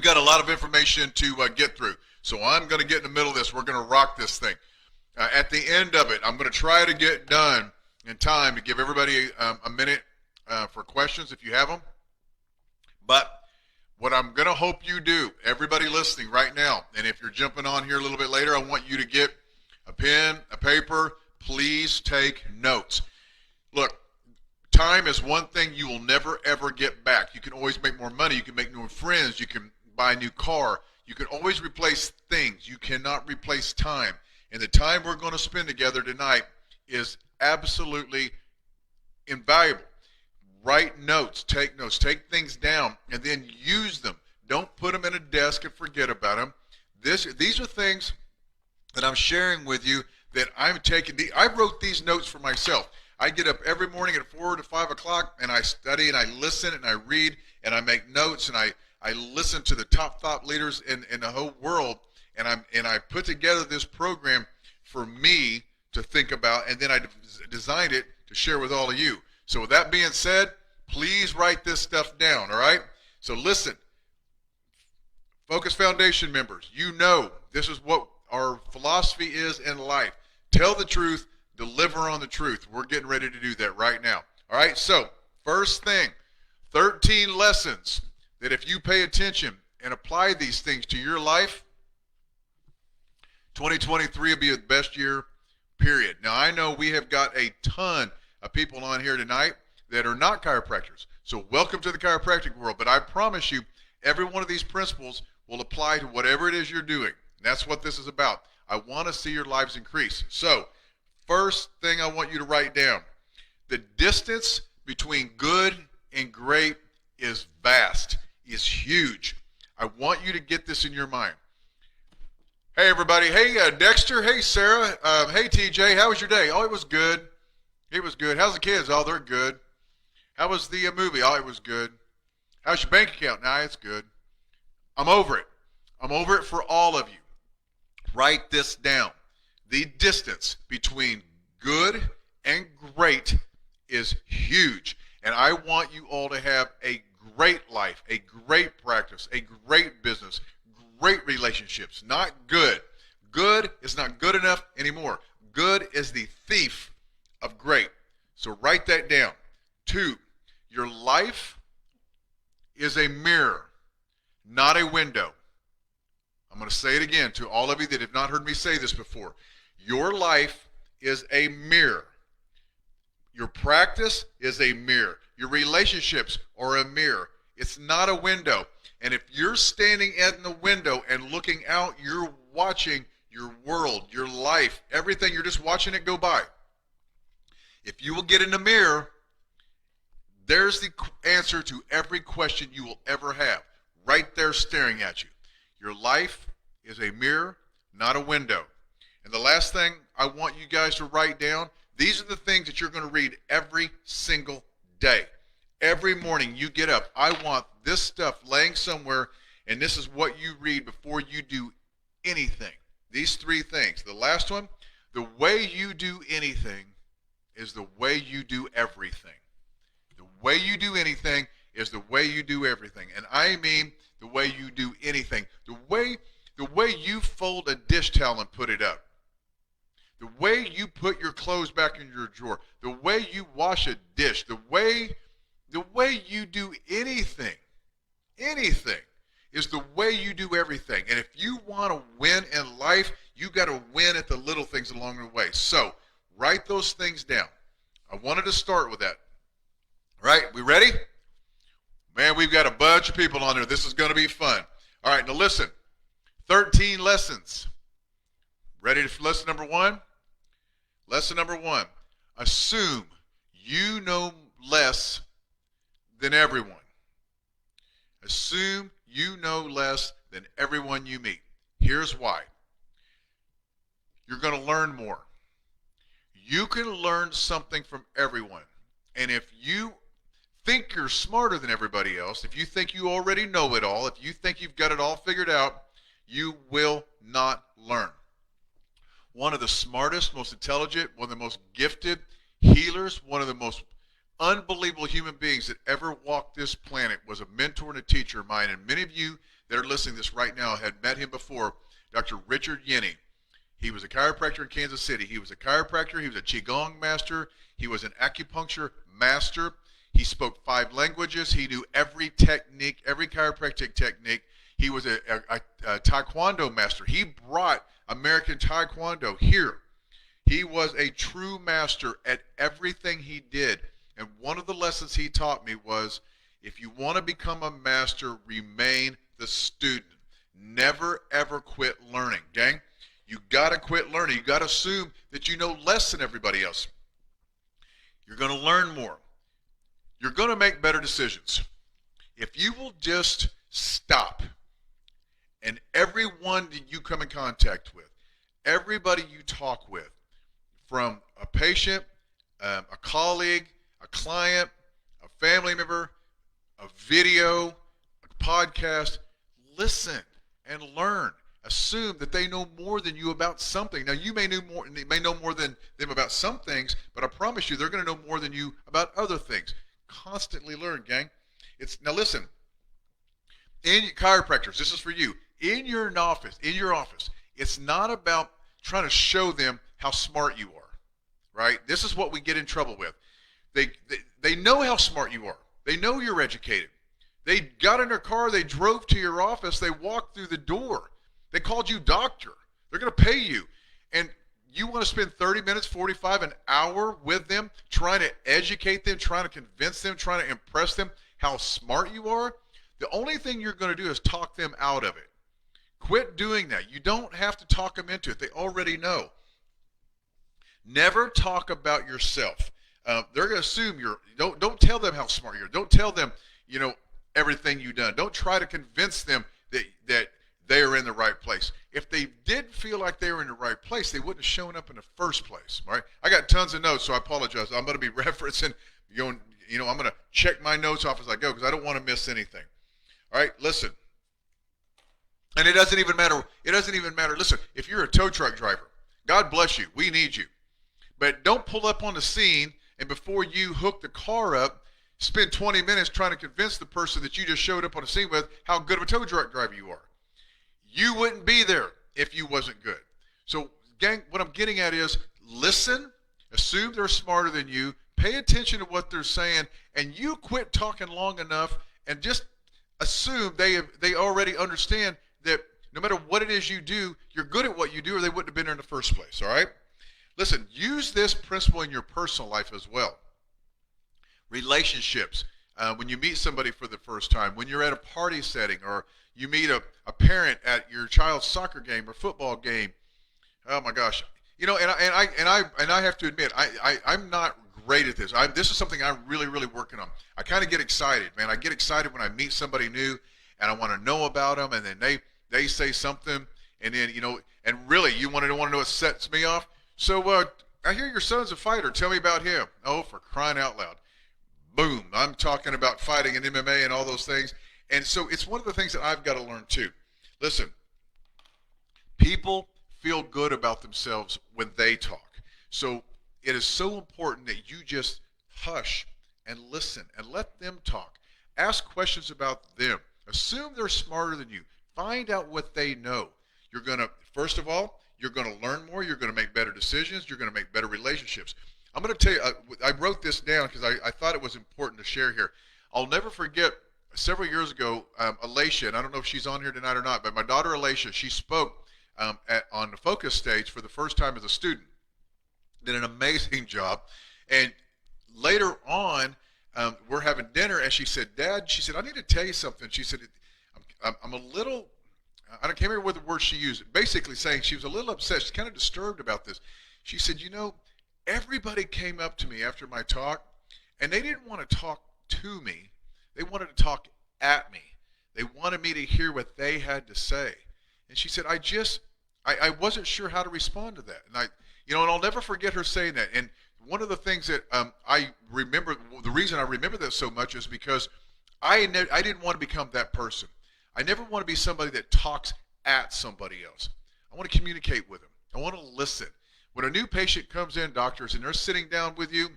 got a lot of information to get through. So I'm going to get in the middle of this. We're going to rock this thing. At the end of it, I'm going to try to get done in time to give everybody a minute for questions if you have them. But what I'm going to hope you do, everybody listening right now, and if you're jumping on here a little bit later, I want you to get a pen, a paper. Please take notes. Look, time is one thing you will never, ever get back. You can always make more money. You can make new friends. You can buy a new car. You can always replace things. You cannot replace time. And the time we're going to spend together tonight is absolutely invaluable. Write notes, take things down, and then use them. Don't put them in a desk and forget about them. These are things that I'm sharing with you that I'm taking. I wrote these notes for myself. I get up every morning at 4 to 5 o'clock, and I study, and I listen, and I read, and I make notes, and I listen to the top thought leaders in the whole world, and I put together this program for me to think about, and then I designed it to share with all of you. So with that being said, please write this stuff down, all right? So listen, Focus Foundation members, you know this is what our philosophy is in life. Tell the truth, deliver on the truth. We're getting ready to do that right now. All right, so first thing, 13 lessons that if you pay attention and apply these things to your life, 2023 will be the best year, period. Now, I know we have got a ton of people on here tonight that are not chiropractors. So welcome to the chiropractic world. But I promise you, every one of these principles will apply to whatever it is you're doing. And that's what this is about. I want to see your lives increase. So first thing I want you to write down, the distance between good and great is vast, is huge. I want you to get this in your mind. Hey, everybody. Hey, Dexter. Hey, Sarah. Hey, TJ. How was your day? Oh, it was good. It was good. How's the kids? Oh, they're good. How was the movie? Oh, it was good. How's your bank account? Nah, it's good. I'm over it. I'm over it for all of you. Write this down. The distance between good and great is huge. And I want you all to have a great life, a great practice, a great business, great relationships. Not good. Good is not good enough anymore. Good is the thief of great. So write that down. 2, your life is a mirror, not a window. I'm going to say it again to all of you that have not heard me say this before. Your life is a mirror. Your practice is a mirror. Your relationships are a mirror. It's not a window. And if you're standing in the window and looking out, you're watching your world, your life, everything. You're just watching it go by. If you will get in the mirror, there's the answer to every question you will ever have, right there staring at you. Your life is a mirror, not a window. And the last thing I want you guys to write down, these are the things that you're going to read every single day. Every morning you get up, I want this stuff laying somewhere, and this is what you read before you do anything. These 3 things. The last one, the way you do anything is the way you do everything. The way you do anything is the way you do everything. And I mean the way you do anything. The way you fold a dish towel and put it up. The way you put your clothes back in your drawer. The way you wash a dish. The way you do anything is the way you do everything. And if you want to win in life, you got to win at the little things along the way. So write those things down. I wanted to start with that. All right, we ready? Man, we've got a bunch of people on there. This is going to be fun. All right, now listen. 13 lessons. Ready for lesson number 1? Lesson number 1. Assume you know less than everyone. Assume you know less than everyone you meet. Here's why. You're going to learn more. You can learn something from everyone. And if you think you're smarter than everybody else, if you think you already know it all, if you think you've got it all figured out, you will not learn. One of the smartest, most intelligent, one of the most gifted healers, one of the most unbelievable human beings that ever walked this planet was a mentor and a teacher of mine. And many of you that are listening to this right now had met him before, Dr. Richard Yenny. He was a chiropractor in Kansas City. He was a chiropractor. He was a Qigong master. He was an acupuncture master. He spoke 5 languages. He knew every technique, every chiropractic technique. He was a Taekwondo master. He brought American Taekwondo here. He was a true master at everything he did. And one of the lessons he taught me was, if you want to become a master, remain the student. Never, ever quit learning, gang. You got to quit learning. You got to assume that you know less than everybody else. You're going to learn more. You're going to make better decisions. If you will just stop, and everyone that you come in contact with, everybody you talk with, from a patient, a colleague, a client, a family member, a video, a podcast, listen and learn. Assume that they know more than you about something. Now, you may know more than them about some things, but I promise you they're going to know more than you about other things. Constantly learn, gang. Now listen, in chiropractors, this is for you. In your office, it's not about trying to show them how smart you are, right? This is what we get in trouble with. They know how smart you are. They know you're educated. They got in their car, they drove to your office, they walked through the door. They called you doctor. They're going to pay you. And you want to spend 30 minutes, 45, an hour with them, trying to educate them, trying to convince them, trying to impress them how smart you are? The only thing you're going to do is talk them out of it. Quit doing that. You don't have to talk them into it. They already know. Never talk about yourself. They're going to assume don't tell them how smart you are. Don't tell them, everything you've done. Don't try to convince them that they are in the right place. If they did feel like they were in the right place, they wouldn't have shown up in the first place. All right? I got tons of notes, so I apologize. I'm going to be referencing, I'm going to check my notes off as I go because I don't want to miss anything. All right? Listen. And it doesn't even matter. Listen, if you're a tow truck driver, God bless you. We need you. But don't pull up on the scene and before you hook the car up, spend 20 minutes trying to convince the person that you just showed up on the scene with how good of a tow truck driver you are. You wouldn't be there if you wasn't good. So, gang, what I'm getting at is listen, assume they're smarter than you, pay attention to what they're saying, and you quit talking long enough and just assume they already understand that no matter what it is you do, you're good at what you do or they wouldn't have been there in the first place, all right? Listen, use this principle in your personal life as well. Relationships, when you meet somebody for the first time, when you're at a party setting or you meet a parent at your child's soccer game or football game. Oh my gosh, and I have to admit I'm not great at this. This is something I'm really working on. I kind of get excited, man. I get excited when I meet somebody new and I want to know about them, and then they say something, and then and really you want to know what sets me off. So I hear your son's a fighter. Tell me about him. Oh, for crying out loud! Boom! I'm talking about fighting and MMA and all those things. And so it's one of the things that I've got to learn too. Listen, people feel good about themselves when they talk. So it is so important that you just hush and listen and let them talk. Ask questions about them. Assume they're smarter than you. Find out what they know. First of all, you're going to learn more. You're going to make better decisions. You're going to make better relationships. I'm going to tell you, I wrote this down because I thought it was important to share here. I'll never forget several years ago, Alicia, and I don't know if she's on here tonight or not, but my daughter Alicia, she spoke on the Focus stage for the first time as a student. Did an amazing job. And later on, we're having dinner, and she said, Dad, I need to tell you something. She said, I'm a little, I can't remember what the word she used, basically saying she was a little upset. She's kind of disturbed about this. She said, everybody came up to me after my talk, and they didn't want to talk to me. They wanted to talk at me. They wanted me to hear what they had to say. And she said, I wasn't sure how to respond to that. And and I'll never forget her saying that. And one of the things that I remember, the reason I remember that so much is because I didn't want to become that person. I never want to be somebody that talks at somebody else. I want to communicate with them. I want to listen. When a new patient comes in, doctors, and they're sitting down with you,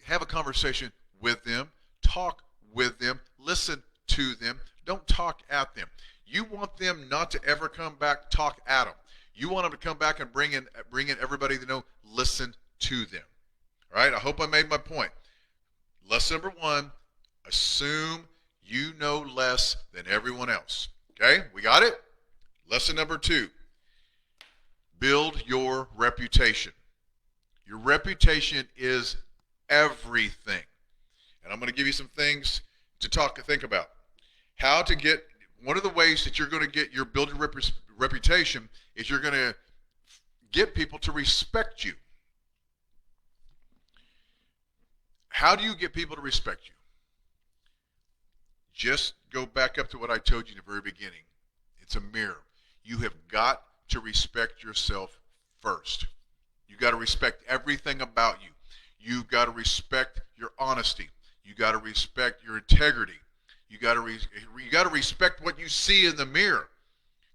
have a conversation with them. Talk with them, listen to them. Don't talk at them. You want them not to ever come back, talk at them. You want them to come back and bring in everybody they know, listen to them. All right, I hope I made my point. Lesson number 1, assume you know less than everyone else. Okay, we got it? Lesson number 2, build your reputation. Your reputation is everything. And I'm going to give you some things to think about. How to get, one of the ways that you're going to get your building reputation is you're going to get people to respect you. How do you get people to respect you? Just go back up to what I told you in the very beginning. It's a mirror. You have got to respect yourself first. You got to respect everything about you. You've got to respect your honesty. You got to respect your integrity. You got to respect what you see in the mirror.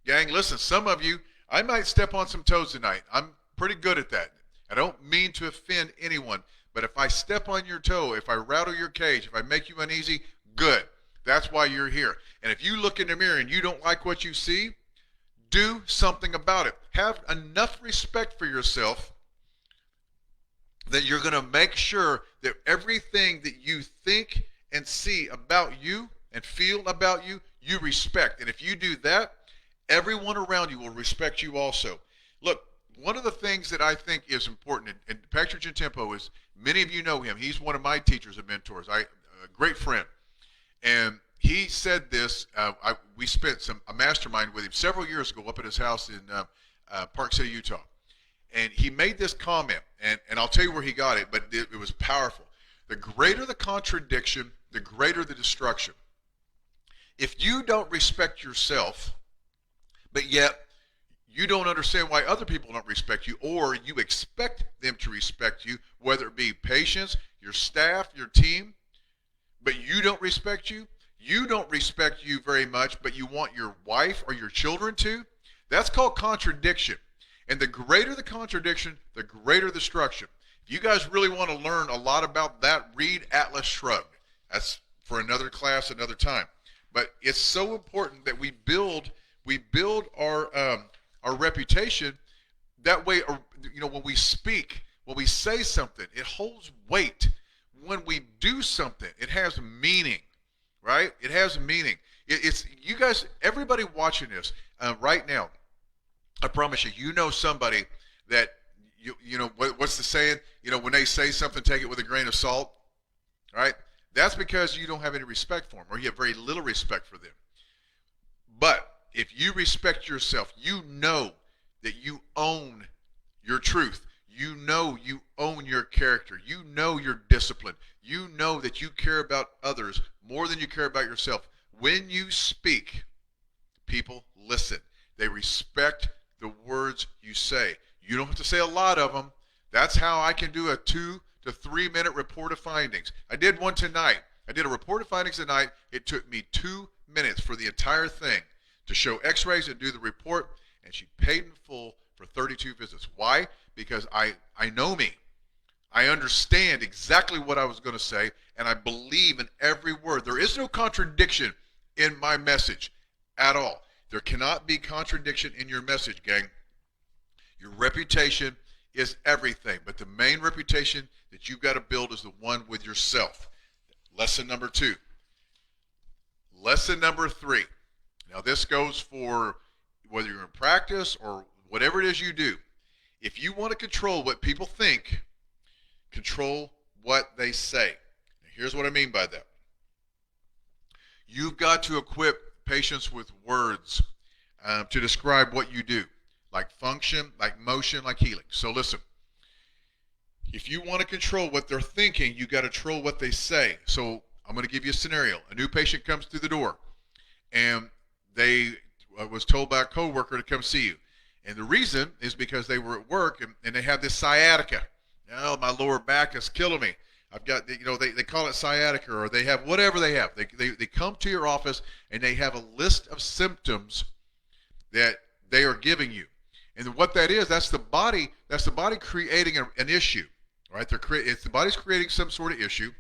Gang, listen, some of you, I might step on some toes tonight. I'm pretty good at that. I don't mean to offend anyone, but if I step on your toe, if I rattle your cage, if I make you uneasy, good. That's why you're here. And if you look in the mirror and you don't like what you see, do something about it. Have enough respect for yourself that you're going to make sure that everything that you think and see about you and feel about you, you respect. And if you do that, everyone around you will respect you also. Look, one of the things that I think is important, and Patrick Gentempo is, many of you know him. He's one of my teachers and mentors, a great friend. And he said this, we spent a mastermind with him several years ago up at his house in Park City, Utah. And he made this comment, and I'll tell you where he got it, but it was powerful. The greater the contradiction, the greater the destruction. If you don't respect yourself, but yet you don't understand why other people don't respect you, or you expect them to respect you, whether it be patients, your staff, your team, but you don't respect you very much, but you want your wife or your children to, that's called contradiction. And the greater the contradiction, the greater the destruction. If you guys really want to learn a lot about that, read Atlas Shrugged. That's for another class, another time. But it's so important that we build our reputation. That way, when we speak, when we say something, it holds weight. When we do something, it has meaning, right? It has meaning. It's you guys, everybody watching this right now. I promise you, you know somebody that you know what's the saying? When they say something, take it with a grain of salt, right? That's because you don't have any respect for them, or you have very little respect for them. But if you respect yourself, you know that you own your truth. You know you own your character. You know your discipline. You know that you care about others more than you care about yourself. When you speak, people listen. They respect the words you say. You don't have to say a lot of them. That's how I can do a 2 to 3 minute report of findings. I did one tonight. I did a report of findings tonight. It took me 2 minutes for the entire thing to show x-rays and do the report, and she paid in full for 32 visits. Why? Because I know me. I understand exactly what I was going to say, and I believe in every word. There is no contradiction in my message at all. There cannot be contradiction in your message, gang. Your reputation is everything, but the main reputation that you've got to build is the one with yourself. Lesson number 2. Lesson number 3. Now this goes for whether you're in practice or whatever it is you do. If you want to control what people think, control what they say. Now, here's what I mean by that. You've got to equip patients with words to describe what you do, like function, like motion, like healing. So listen, if you want to control what they're thinking, you got to control what they say. So I'm going to give you a scenario. A new patient comes through the door, and they was told by a coworker to come see you. And the reason is because they were at work and they have this sciatica. Oh, my lower back is killing me. I've got, they call it sciatica, or they have whatever they have. They come to your office and they have a list of symptoms that they are giving you. And what that is, that's the body creating an issue, right? The body's creating some sort of issue.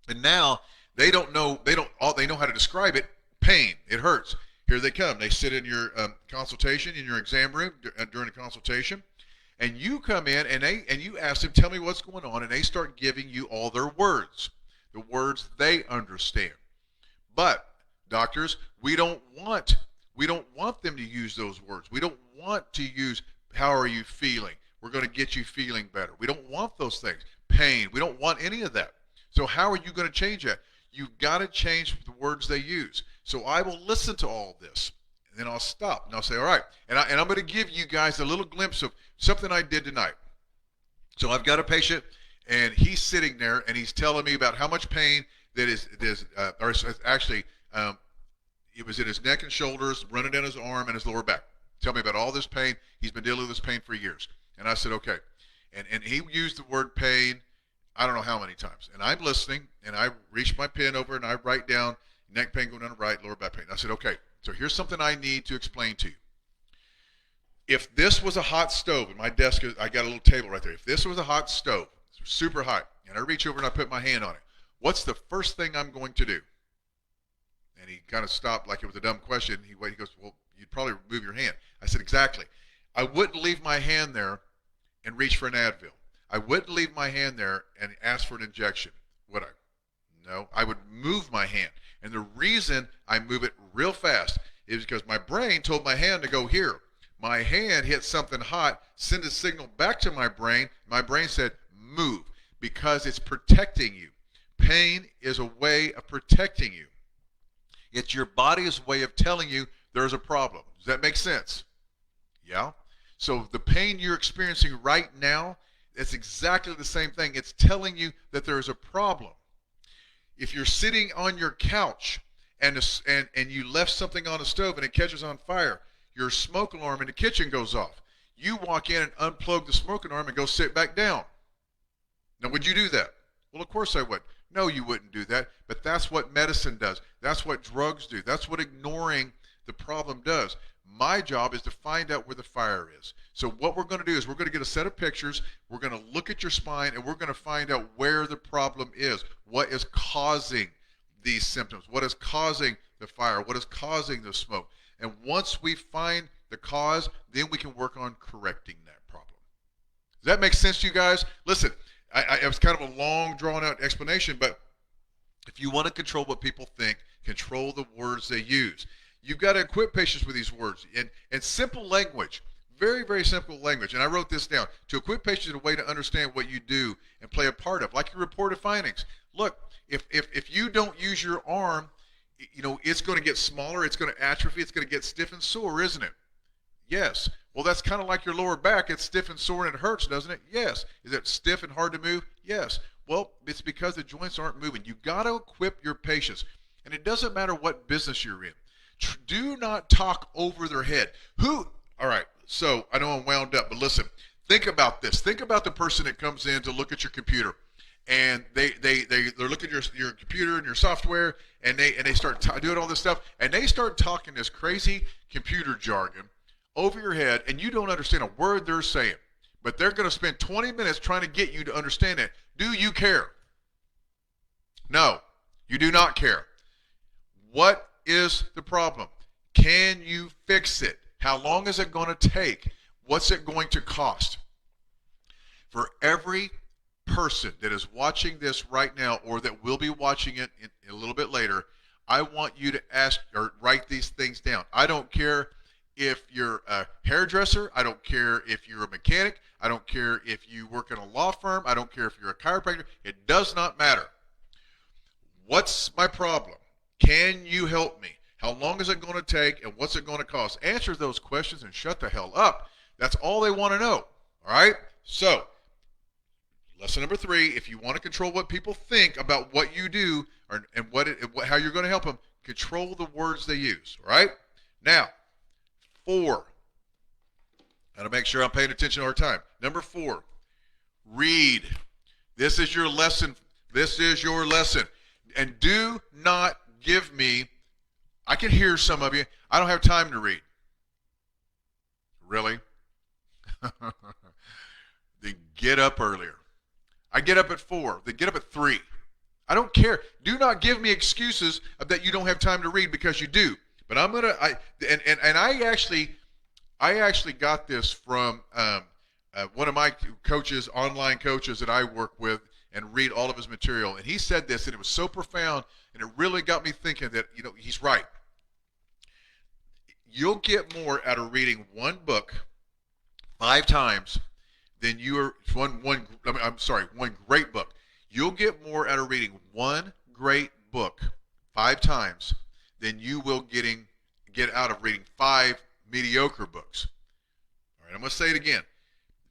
And now they know how to describe it, pain. It hurts. Here they come. They sit in your consultation, in your exam room during a consultation, and you come in and you ask them, tell me what's going on, and they start giving you all their words, the words they understand. But doctors, we don't want them to use those words. We don't want to use how are you feeling? We're going to get you feeling better. We don't want those things. Pain. We don't want any of that. So how are you going to change that? You've got to change the words they use. So I will listen to all this, and then I'll stop, and I'll say, all right. And I'm going to give you guys a little glimpse of something I did tonight. So I've got a patient, and he's sitting there, and he's telling me about how much pain that it was in his neck and shoulders, running down his arm and his lower back. Tell me about all this pain. He's been dealing with this pain for years. And I said, okay. And he used the word pain, I don't know how many times. And I'm listening, and I reach my pen over, and I write down neck pain going down the right, lower back pain. I said, okay, so here's something I need to explain to you. If this was a hot stove, and my desk, I got a little table right there. If this was a hot stove, super hot, and I reach over and I put my hand on it, what's the first thing I'm going to do? And he kind of stopped like it was a dumb question. He goes, well, you'd probably remove your hand. I said, exactly. I wouldn't leave my hand there and reach for an Advil. I wouldn't leave my hand there and ask for an injection, would I? No, I would move my hand. And the reason I move it real fast is because my brain told my hand to go here. My hand hit something hot, send a signal back to my brain. My brain said, move, because it's protecting you. Pain is a way of protecting you. It's your body's way of telling you there's a problem. Does that make sense? Yeah? So the pain you're experiencing right now, it's exactly the same thing. It's telling you that there's a problem. If you're sitting on your couch and you left something on the stove and it catches on fire, your smoke alarm in the kitchen goes off. You walk in and unplug the smoke alarm and go sit back down. Now, would you do that? Well, of course I would. No, you wouldn't do that, but that's what medicine does. That's what drugs do. That's what ignoring the problem does. My job is to find out where the fire is. So what we're going to do is we're going to get a set of pictures, we're going to look at your spine, and we're going to find out where the problem is. What is causing these symptoms? What is causing the fire? What is causing the smoke? And once we find the cause, then we can work on correcting that problem. Does that make sense to you guys? Listen, it was kind of a long, drawn-out explanation, but if you want to control what people think, control the words they use. You've got to equip patients with these words and simple language, very, very simple language. And I wrote this down, to equip patients in a way to understand what you do and play a part of, like your report of findings. Look, if you don't use your arm, you know, it's going to get smaller, it's going to atrophy, it's going to get stiff and sore, isn't it? Yes. Well, that's kind of like your lower back. It's stiff and sore and it hurts, doesn't it? Yes. Is it stiff and hard to move? Yes. Well, it's because the joints aren't moving. You got to equip your patients. And it doesn't matter what business you're in. Do not talk over their head. All right, so I know I'm wound up, but listen, think about this. Think about the person that comes in to look at your computer, and they're looking at your computer and your software, and they start doing all this stuff, and they start talking this crazy computer jargon over your head, and you don't understand a word they're saying, but they're going to spend 20 minutes trying to get you to understand it. Do you care? No, you do not care. What is the problem? Can you fix it? How long is it going to take? What's it going to cost? For every person that is watching this right now or that will be watching it in a little bit later, I want you to ask or write these things down. I don't care if you're a hairdresser. I don't care if you're a mechanic. I don't care if you work in a law firm. I don't care if you're a chiropractor. It does not matter. What's my problem? Can you help me? How long is it going to take, and what's it going to cost? Answer those questions and shut the hell up. That's all they want to know. All right? So, lesson number 3, if you want to control what people think about what you do and how you're going to help them, control the words they use. All right? Now, 4. Got to make sure I'm paying attention all the time. Number 4, read. This is your lesson. This is your lesson. And do not give me, I can hear some of you, I don't have time to read. Really? Then get up earlier. I get up at 4. Then get up at 3. I don't care. Do not give me excuses that you don't have time to read, because you do. But I actually got this from one of my coaches, online coaches that I work with and read all of his material. And he said this, and it was so profound, and it really got me thinking that, he's right. You'll get more out of reading one book 5 times than one great book. You'll get more out of reading one great book 5 times than you will get out of reading 5 mediocre books. All right, I'm going to say it again.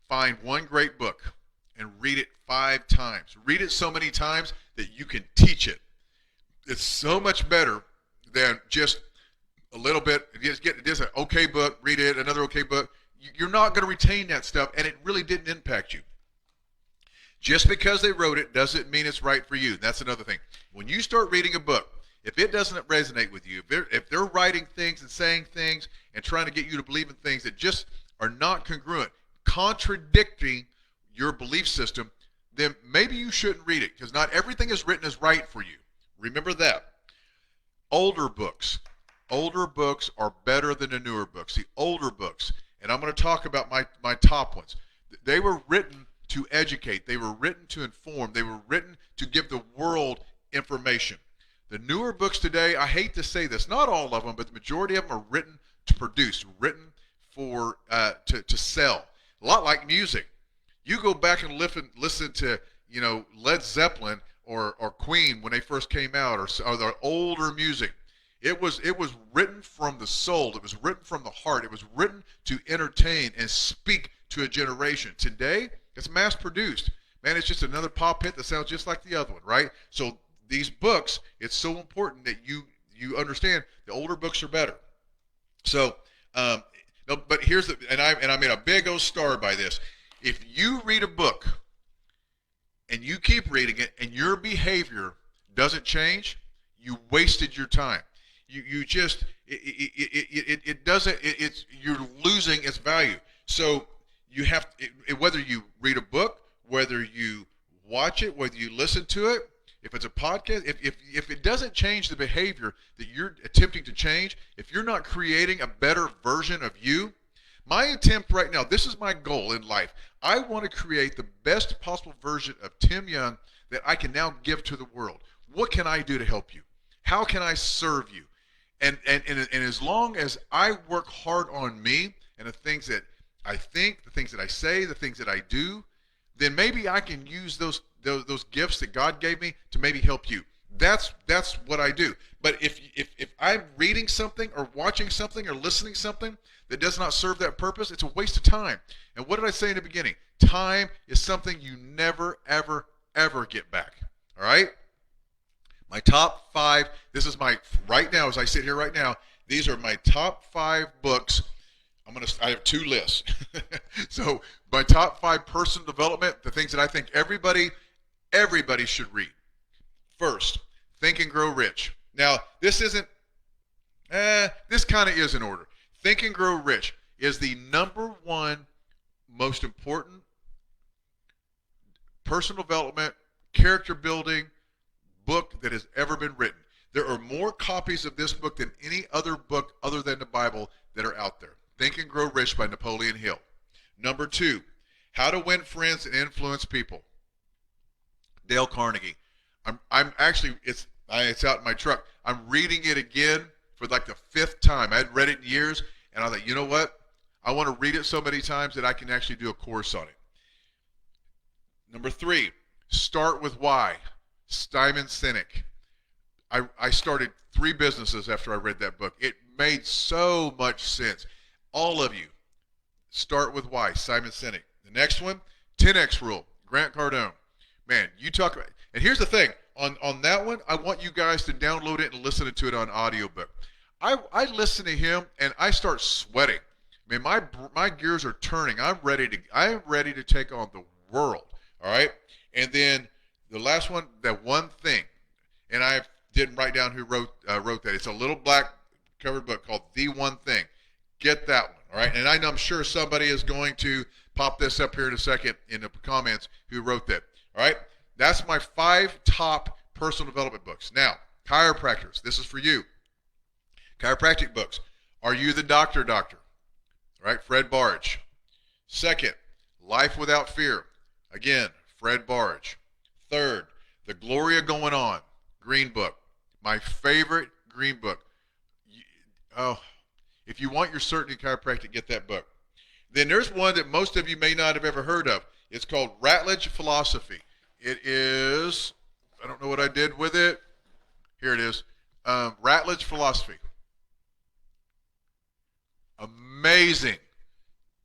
Find one great book and read it 5 times. Read it so many times that you can teach it. It's so much better than just a little bit. Just an okay book, read it, another okay book. You're not going to retain that stuff, and it really didn't impact you. Just because they wrote it doesn't mean it's right for you. That's another thing. When you start reading a book, if it doesn't resonate with you, if they're writing things and saying things and trying to get you to believe in things that just are not congruent, contradicting your belief system, then maybe you shouldn't read it, because not everything is written as right for you. Remember that. Older books are better than the newer books. The older books, and I'm going to talk about my top ones. They were written to educate. They were written to inform. They were written to give the world information. The newer books today, I hate to say this, not all of them, but the majority of them are written to produce, written for to sell. A lot like music. You go back and listen to Led Zeppelin or Queen when they first came out, or the older music. It was written from the soul. It was written from the heart. It was written to entertain and speak to a generation. Today, it's mass produced. Man, it's just another pop hit that sounds just like the other one, right? So these books, it's so important that you understand the older books are better. So, no, but here's I made a big old star by this. If you read a book and you keep reading it and your behavior doesn't change, you wasted your time. You just you're losing its value. So you have whether you read a book, whether you watch it, whether you listen to it, if it's a podcast, if it doesn't change the behavior that you're attempting to change, if you're not creating a better version of you, my attempt right now, this is my goal in life. I want to create the best possible version of Tim Young that I can now give to the world. What can I do to help you? How can I serve you? And as long as I work hard on me and the things that I think, the things that I say, the things that I do, then maybe I can use those gifts that God gave me to maybe help you. That's what I do. But if I'm reading something or watching something or listening to something that does not serve that purpose, it's a waste of time. And what did I say in the beginning? Time is something you never, ever, ever get back. All right? My top 5, right now, as I sit here right now, these are my top 5 books. I have 2 lists. So my top 5 personal development, the things that I think everybody should read. First, Think and Grow Rich. Now, this kind of is in order. Think and Grow Rich is the number 1 most important personal development, character building book that has ever been written. There are more copies of this book than any other book other than the Bible that are out there. Think and Grow Rich by Napoleon Hill. Number 2, How to Win Friends and Influence People. Dale Carnegie. I'm actually, it's out in my truck. I'm reading it again for like the 5th time. I hadn't read it in years, and I thought, you know what? I want to read it so many times that I can actually do a course on it. Number 3, Start with Why. Simon Sinek. I started 3 businesses after I read that book. It made so much sense. All of you, Start with Why. Simon Sinek. The next one, 10X Rule. Grant Cardone. Man, you talk about, and here's the thing. On that one, I want you guys to download it and listen to it on audiobook. I listen to him and I start sweating. I mean, my gears are turning. I am ready to take on the world. All right. And then the last one, that one thing, and I didn't write down who wrote that. It's a little black covered book called The One Thing. Get that one. All right. And I'm sure somebody is going to pop this up here in a second in the comments who wrote that. All right. That's my 5 top personal development books. Now, chiropractors, this is for you. Chiropractic books. Are You the Doctor, Doctor? All right, Fred Barge. Second, Life Without Fear. Again, Fred Barge. Third, The Gloria Going On, Green Book. My favorite Green Book. If you want your certainty chiropractic, get that book. Then there's one that most of you may not have ever heard of. It's called Rattledge Philosophy. It is, I don't know what I did with it. Here it is. Rattledge Philosophy. Amazing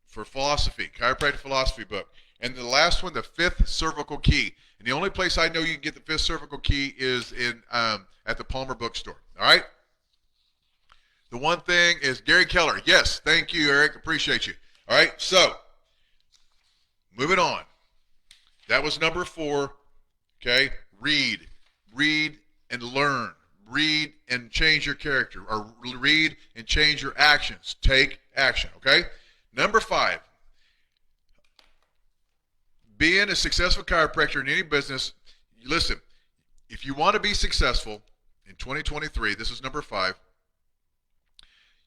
for philosophy, chiropractic philosophy book. And the last one, The Fifth Cervical Key. And the only place I know you can get the Fifth Cervical Key is in at the Palmer Bookstore. All right? The one thing is Gary Keller. Yes, thank you, Eric. Appreciate you. All right, so moving on. That was number 4. Okay, read and learn. Read and change your character, or read and change your actions. Take action. Okay. Number 5. Being a successful chiropractor in any business. Listen, if you want to be successful in 2023, this is number 5.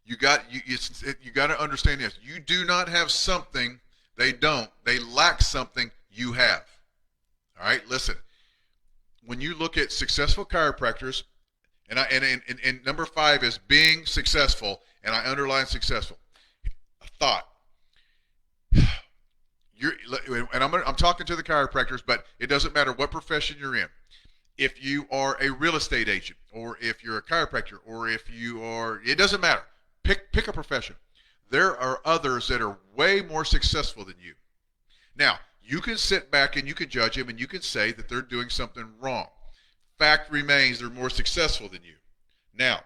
You got to understand this. You do not have something they don't. They lack something you have. All right, listen. When you look at successful chiropractors, and number 5 is being successful, and I underline successful. A thought. I'm talking to the chiropractors, but it doesn't matter what profession you're in. If you are a real estate agent, or if you're a chiropractor, or if you are, it doesn't matter. Pick a profession. There are others that are way more successful than you. Now, you can sit back and you can judge them and you can say that they're doing something wrong. Fact remains, they're more successful than you. Now,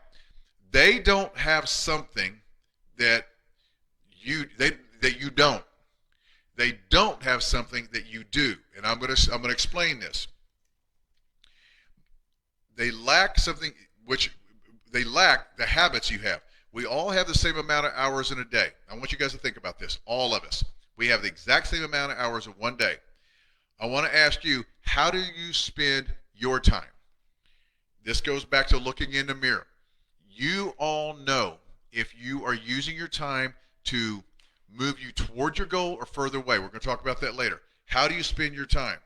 they don't have something that you don't. They don't have something that you do, and I'm going to explain this. They lack something which they lack the habits you have. We all have the same amount of hours in a day. I want you guys to think about this, all of us. We have the exact same amount of hours in one day. I want to ask you, how do you spend your time? This goes back to looking in the mirror. You all know if you are using your time to move you toward your goal or further away. We're going to talk about that later. How do you spend your time?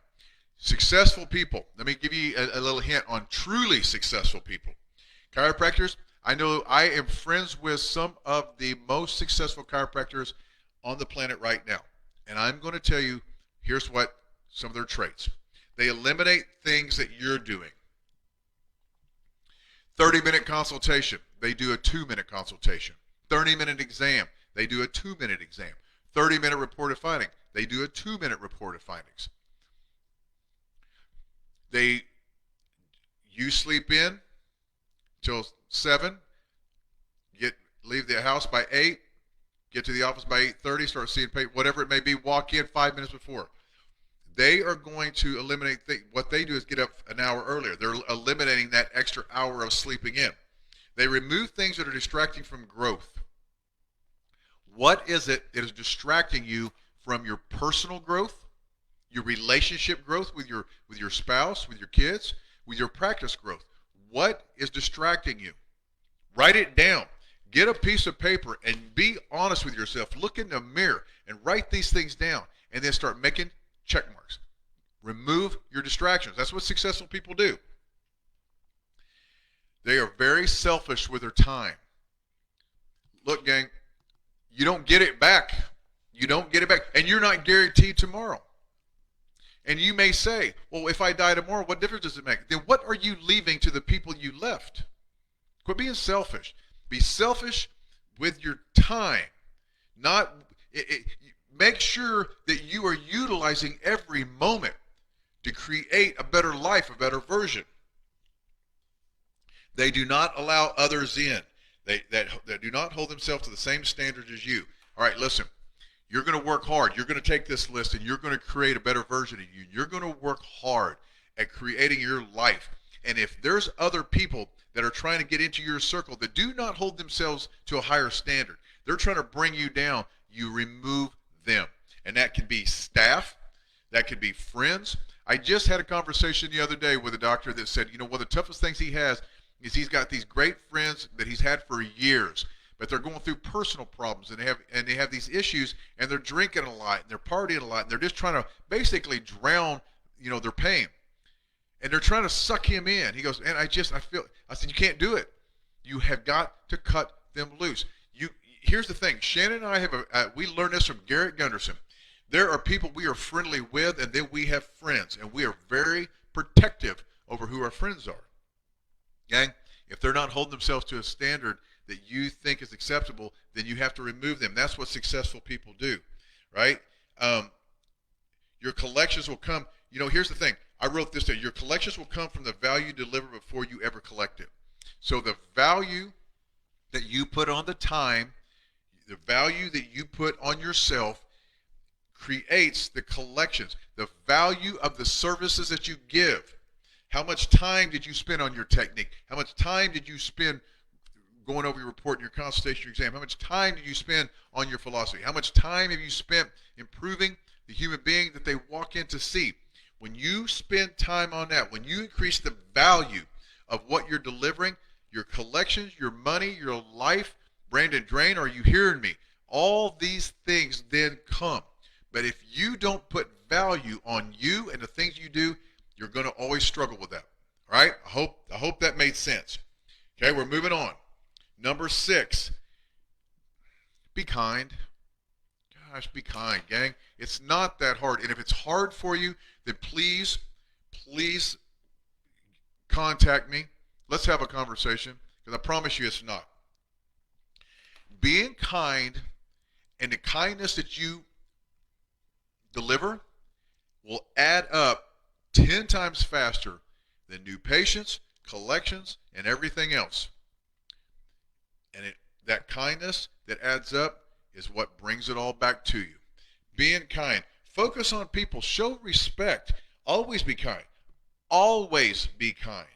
Successful people. Let me give you a little hint on truly successful people. Chiropractors, I know I am friends with some of the most successful chiropractors on the planet right now. And I'm going to tell you, here's what some of their traits. They eliminate things that you're doing. 30-minute consultation. They do a 2-minute consultation. 30-minute exam. They do a 2-minute exam. 30-minute report of findings. They do a 2-minute report of findings. You sleep in till 7, leave the house by 8, get to the office by 8:30, start seeing patients, whatever it may be, walk in 5 minutes before. They are going to eliminate what they do is get up an hour earlier. They're eliminating that extra hour of sleeping in. They remove things that are distracting from growth. What is it that is distracting you from your personal growth, your relationship growth with your spouse, with your kids, with your practice growth? What is distracting you? Write it down. Get a piece of paper and be honest with yourself. Look in the mirror and write these things down, and then start making check marks. Remove your distractions. That's what successful people do. They are very selfish with their time. Look, gang, you don't get it back. You don't get it back, and you're not guaranteed tomorrow. And you may say, well, if I die tomorrow, what difference does it make? Then what are you leaving to the people you left? Quit being selfish. Be selfish with your time. Make sure that you are utilizing every moment to create a better life, a better version. They do not allow others in. They do not hold themselves to the same standards as you. All right, listen. You're going to work hard. You're going to take this list and you're going to create a better version of you. You're going to work hard at creating your life. And if there's other people that are trying to get into your circle that do not hold themselves to a higher standard, they're trying to bring you down, you remove them. And that can be staff. That could be friends. I just had a conversation the other day with a doctor that said, one of the toughest things he has is he's got these great friends that he's had for years, but they're going through personal problems and they have these issues, and they're drinking a lot and they're partying a lot, and they're just trying to basically drown, their pain. And they're trying to suck him in. He goes, and I said, you can't do it. You have got to cut them loose. Here's the thing. Shannon and I we learned this from Garrett Gunderson. There are people we are friendly with, and then we have friends, and we are very protective over who our friends are. Okay? If they're not holding themselves to a standard that you think is acceptable, then you have to remove them. That's what successful people do, right? Your collections will come. Here's the thing. I wrote this down. Your collections will come from the value delivered before you ever collect it. So the value that you put on the time, the value that you put on yourself creates the collections. The value of the services that you give. How much time did you spend on your technique? How much time did you spend going over your report, your consultation, your exam? How much time did you spend on your philosophy? How much time have you spent improving the human being that they walk in to see? When you spend time on that, when you increase the value of what you're delivering, your collections, your money, your life, Brandon Drain, are you hearing me? All these things then come. But if you don't put value on you and the things you do, you're going to always struggle with that. All right? I hope that made sense. Okay, we're moving on. Number 6, be kind. Gosh, be kind, gang. It's not that hard. And if it's hard for you, then please contact me. Let's have a conversation, because I promise you it's not. Being kind and the kindness that you deliver will add up 10 times faster than new patients, collections, and everything else. And that kindness that adds up is what brings it all back to you. Being kind. Focus on people. Show respect. Always be kind. Always be kind.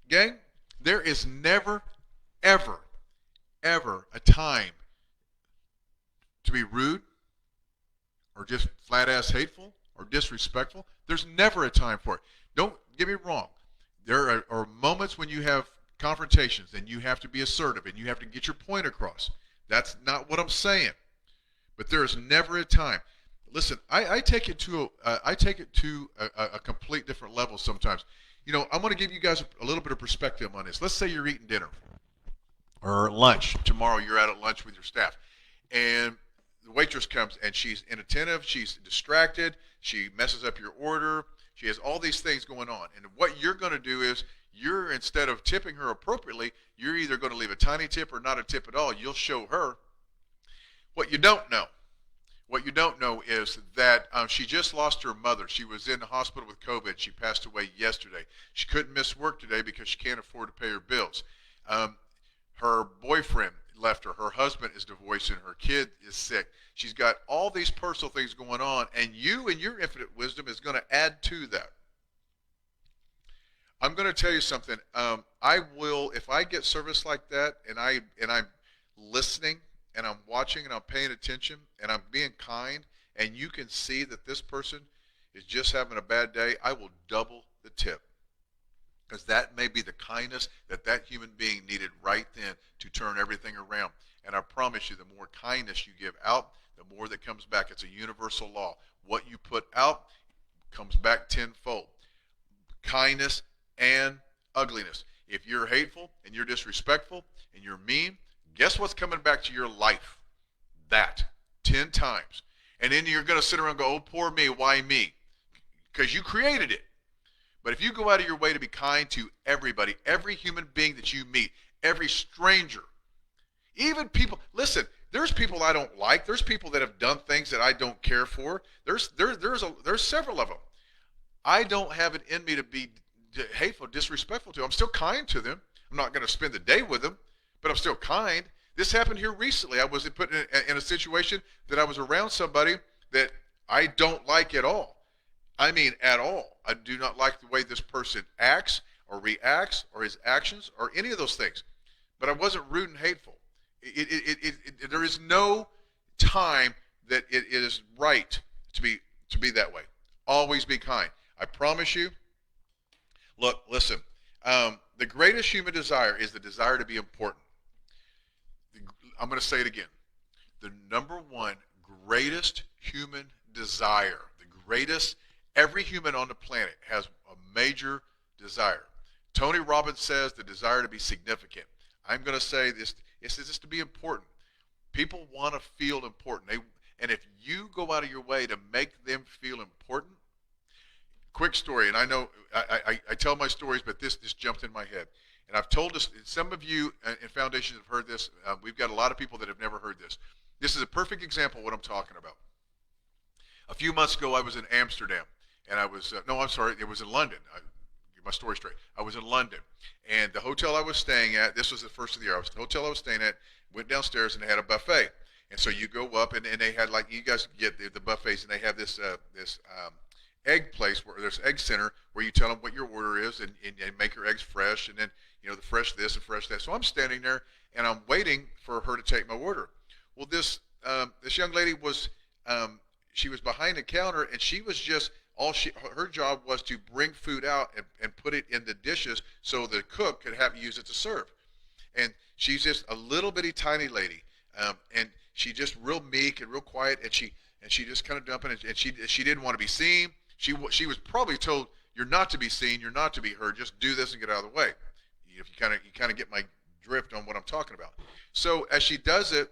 Gang, there is never, ever, ever a time to be rude or just flat-ass hateful or disrespectful. There's never a time for it. Don't get me wrong. There are moments when you have confrontations and you have to be assertive and you have to get your point across. That's not what I'm saying. But there is never a time. Listen, I take it to a complete different level sometimes. I'm going to give you guys a little bit of perspective on this. Let's say you're eating dinner or lunch. Tomorrow you're out at lunch with your staff, and the waitress comes and she's inattentive, she's distracted, she messes up your order, she has all these things going on. And what you're going to do is instead of tipping her appropriately, you're either going to leave a tiny tip or not a tip at all. You'll show her. What you don't know is that she just lost her mother. She was in the hospital with COVID. She passed away yesterday. She couldn't miss work today because she can't afford to pay her bills. Her boyfriend left her. Her husband is divorcing. Her kid is sick. She's got all these personal things going on, and you and your infinite wisdom is going to add to that. I'm going to tell you something. I will, if I get service like that, and I'm listening, and I'm watching, and I'm paying attention, and I'm being kind, and you can see that this person is just having a bad day, I will double the tip. Because that may be the kindness that human being needed right then to turn everything around. And I promise you, the more kindness you give out, the more that comes back. It's a universal law. What you put out comes back tenfold. Kindness and ugliness. If you're hateful and you're disrespectful and you're mean, guess what's coming back to your life? That 10 times. And then you're going to sit around and go, oh, poor me, why me? Because you created it. But if you go out of your way to be kind to everybody, every human being that you meet, every stranger, even people, listen, there's people I don't like. There's people that have done things that I don't care for. There's several of them. I don't have it in me to be hateful, disrespectful to them. I'm still kind to them. I'm not going to spend the day with them, but I'm still kind. This happened here recently. I was put in a situation that I was around somebody that I don't like at all. I mean, at all. I do not like the way this person acts or reacts or his actions or any of those things. But I wasn't rude and hateful. There is no time that it is right to be that way. Always be kind. I promise you. Look, listen. The greatest human desire is the desire to be important. I'm going to say it again. The number one greatest human desire, the greatest, every human on the planet has a major desire. Tony Robbins says the desire to be significant. I'm going to say this, it's just to be important. People want to feel important. And if you go out of your way to make them feel important, quick story, and I know I tell my stories, but this jumped in my head. And I've told this, some of you in Foundations have heard this. We've got a lot of people that have never heard this. This is a perfect example of what I'm talking about. A few months ago, I was in Amsterdam, and I was, no, I'm sorry, it was in London. Get my story straight. I was in London, and the hotel I was staying at, this was the first of the year, the hotel I was staying at, went downstairs, and they had a buffet. And so you go up, and they had, like, you guys get the buffets, and they have this egg place where there's egg center where you tell them what your order is and make your eggs fresh, and then, you know, the fresh this and fresh that. So I'm standing there, and I'm waiting for her to take my order. Well, this young lady was, she was behind the counter, and she was just, her job was to bring food out and put it in the dishes so the cook could use it to serve. And she's just a little bitty tiny lady, and she just real meek and real quiet, and she just kind of dumping it, and she didn't want to be seen. She was probably told, you're not to be seen, you're not to be heard, just do this and get out of the way. If you kind of get my drift on what I'm talking about. So as she does it,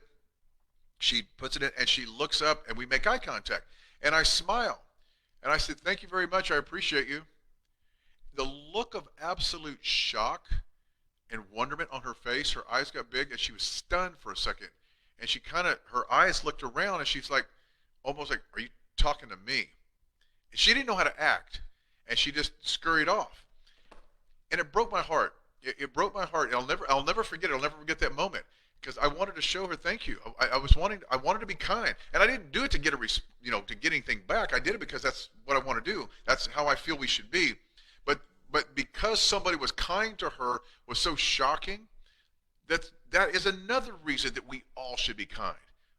she puts it in, and she looks up, and we make eye contact. And I smile. And I said, thank you very much, I appreciate you. The look of absolute shock and wonderment on her face, her eyes got big, and she was stunned for a second. And she her eyes looked around, and she's like, almost like, are you talking to me? And she didn't know how to act, and she just scurried off. And it broke my heart. It broke my heart. And I'll never forget it. I'll never forget that moment, because I wanted to show her thank you. I wanted to be kind, and I didn't do it to get to get anything back. I did it because that's what I want to do. That's how I feel we should be. But because somebody was kind to her was so shocking, that is another reason that we all should be kind.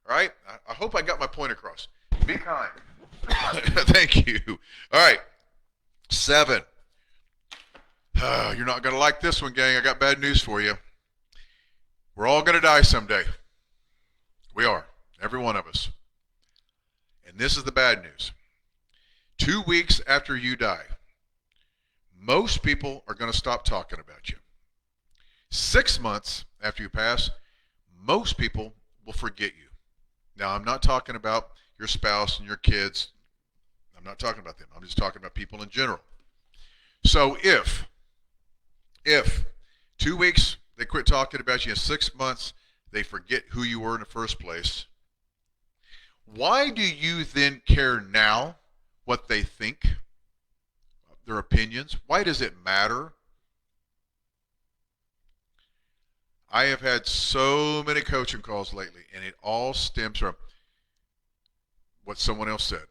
All right? I hope I got my point across. Be kind. Thank you. All right. 7. You're not going to like this one, gang. I got bad news for you. We're all going to die someday. We are. Every one of us. And this is the bad news. 2 weeks after you die, most people are going to stop talking about you. 6 months after you pass, most people will forget you. Now, I'm not talking about your spouse and your kids. I'm not talking about them. I'm just talking about people in general. So if 2 weeks they quit talking about you, in 6 months they forget who you were in the first place, why do you then care now what they think, their opinions? Why does it matter? I have had so many coaching calls lately, and it all stems from what someone else said.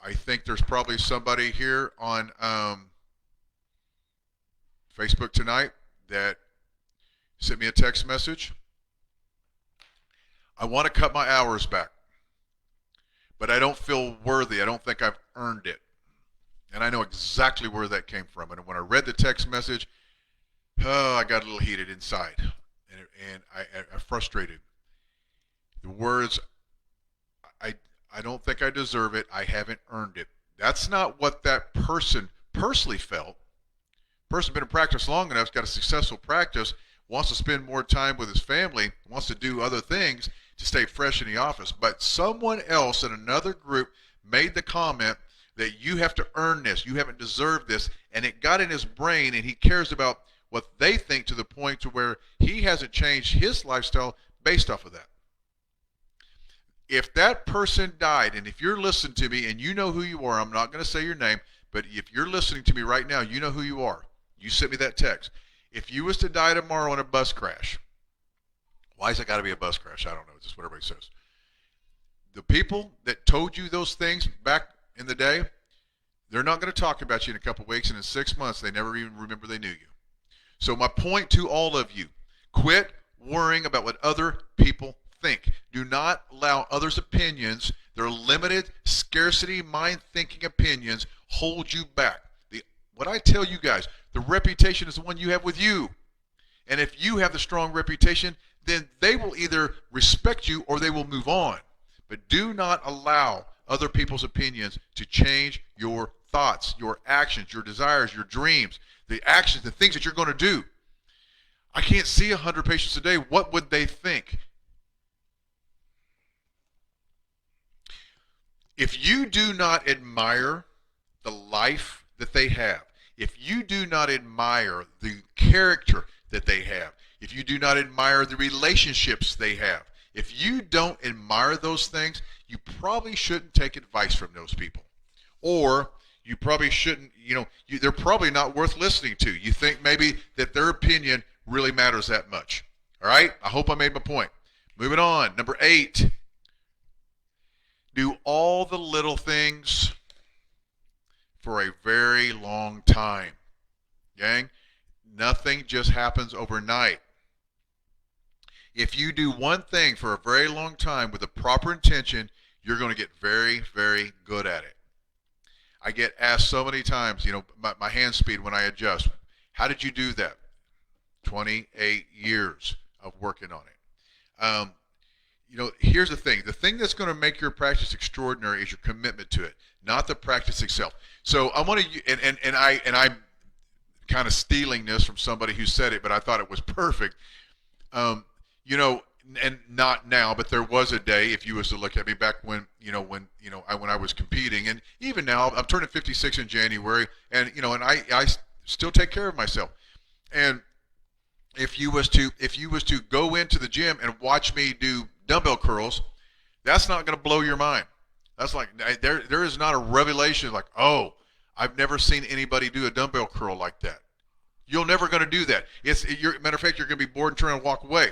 I think there's probably somebody here on Facebook tonight that sent me a text message. I want to cut my hours back, but I don't feel worthy. I don't think I've earned it. And I know exactly where that came from. And when I read the text message, I got a little heated inside, and I frustrated. The words, I don't think I deserve it. I haven't earned it. That's not what that person personally felt. Person been in practice long enough, has got a successful practice, wants to spend more time with his family, wants to do other things to stay fresh in the office. But someone else in another group made the comment that you have to earn this. You haven't deserved this. And it got in his brain, and he cares about what they think to the point to where he hasn't changed his lifestyle based off of that. If that person died, and if you're listening to me and you know who you are, I'm not going to say your name, but if you're listening to me right now, you know who you are. You sent me that text. If you was to die tomorrow in a bus crash, why has it got to be a bus crash? I don't know. It's just what everybody says. The people that told you those things back in the day, they're not going to talk about you in a couple of weeks, and in 6 months, they never even remember they knew you. So my point to all of you, quit worrying about what other people think. Do not allow others' opinions, their limited scarcity mind thinking opinions, hold you back. What I tell you guys, the reputation is the one you have with you. And if you have the strong reputation, then they will either respect you or they will move on. But do not allow other people's opinions to change your thoughts, your actions, your desires, your dreams, the actions, the things that you're going to do. I can't see 100 patients a day. What would they think? If you do not admire the life that they have, if you do not admire the character that they have, if you do not admire the relationships they have, if you don't admire those things, you probably shouldn't take advice from those people. Or you probably shouldn't, they're probably not worth listening to. You think maybe that their opinion really matters that much. All right? I hope I made my point. Moving on. Number 8. Do all the little things for a very long time. Gang, nothing just happens overnight. If you do one thing for a very long time with the proper intention, you're going to get very, very good at it. I get asked so many times, my hand speed when I adjust. How did you do that? 28 years of working on it. Here's the thing. The thing that's going to make your practice extraordinary is your commitment to it, not the practice itself. So I want to, and I'm kind of stealing this from somebody who said it, but I thought it was perfect. And not now, but there was a day, if you was to look at me back when I was competing, and even now, I'm turning 56 in January, and I still take care of myself. And if you was to go into the gym and watch me do dumbbell curls, that's not going to blow your mind. That's like there is not a revelation like, oh, I've never seen anybody do a dumbbell curl like that. You're never going to do that. Matter of fact, you're going to be bored and trying to walk away.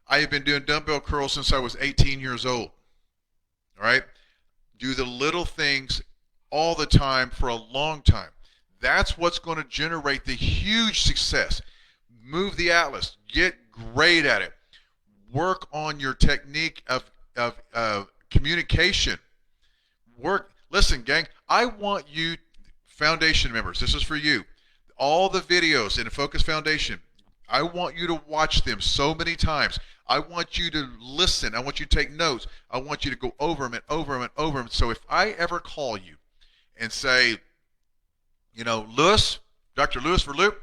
I have been doing dumbbell curls since I was 18 years old. All right? Do the little things all the time for a long time. That's what's going to generate the huge success. Move the atlas. Get great at it. Work on your technique of communication. Listen, gang, I want you, foundation members, this is for you. All the videos in the Focus Foundation, I want you to watch them so many times. I want you to listen. I want you to take notes. I want you to go over them and over them and over them. So if I ever call you and say, Lewis, Dr. Lewis Verloop,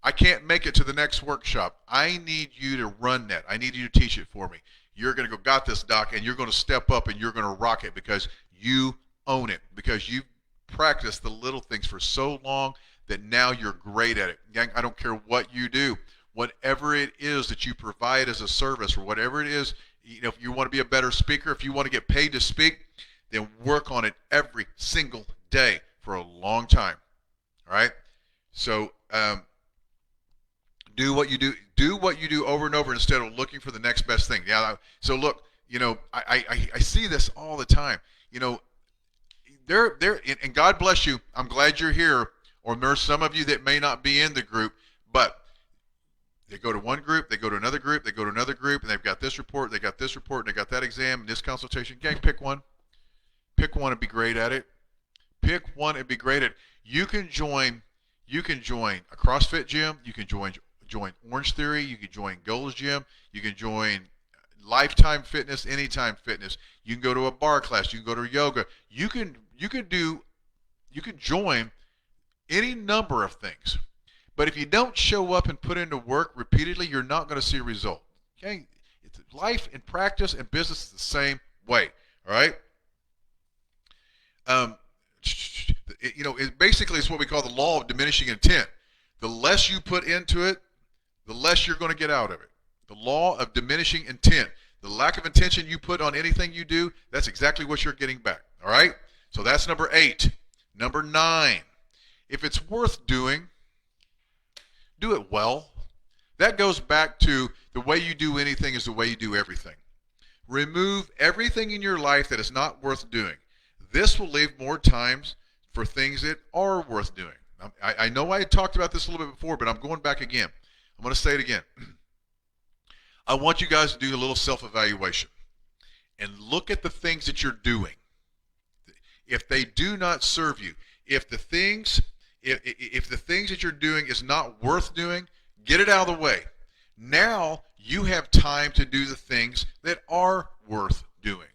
I can't make it to the next workshop. I need you to run that. I need you to teach it for me. You're going to go, got this, doc, and you're going to step up and you're going to rock it because you own it, because you've practiced the little things for so long that now you're great at it. Gang, I don't care what you do. Whatever it is that you provide as a service or whatever it is, if you want to be a better speaker, if you want to get paid to speak, then work on it every single day for a long time. All right? So do what you do over and over instead of looking for the next best thing. Yeah. So look, I see this all the time. And God bless you. I'm glad you're here. Or there's some of you that may not be in the group, but they go to one group, they go to another group, they go to another group, and they've got this report, they got this report, and they got that exam and this consultation. Gang, pick one. Pick one and be great at it. Pick one and be great at it. You can join a CrossFit gym, you can join Orange Theory, you can join Gold's Gym, you can join Lifetime Fitness, Anytime Fitness. You can go to a bar class, you can go to yoga. You can join any number of things. But if you don't show up and put into work repeatedly, you're not going to see a result. Okay? Life and practice and business is the same way. All right? Basically it's what we call the law of diminishing intent. The less you put into it, the less you're going to get out of it. The law of diminishing intent. The lack of intention you put on anything you do, that's exactly what you're getting back. All right? So that's number 8. Number 9. If it's worth doing, do it well. That goes back to the way you do anything is the way you do everything. Remove everything in your life that is not worth doing. This will leave more times for things that are worth doing. I know I had talked about this a little bit before, but I'm going back again. I'm going to say it again. I want you guys to do a little self-evaluation and look at the things that you're doing. If they do not serve you, If the things if the things that you're doing is not worth doing, get it out of the way. Now you have time to do the things that are worth doing.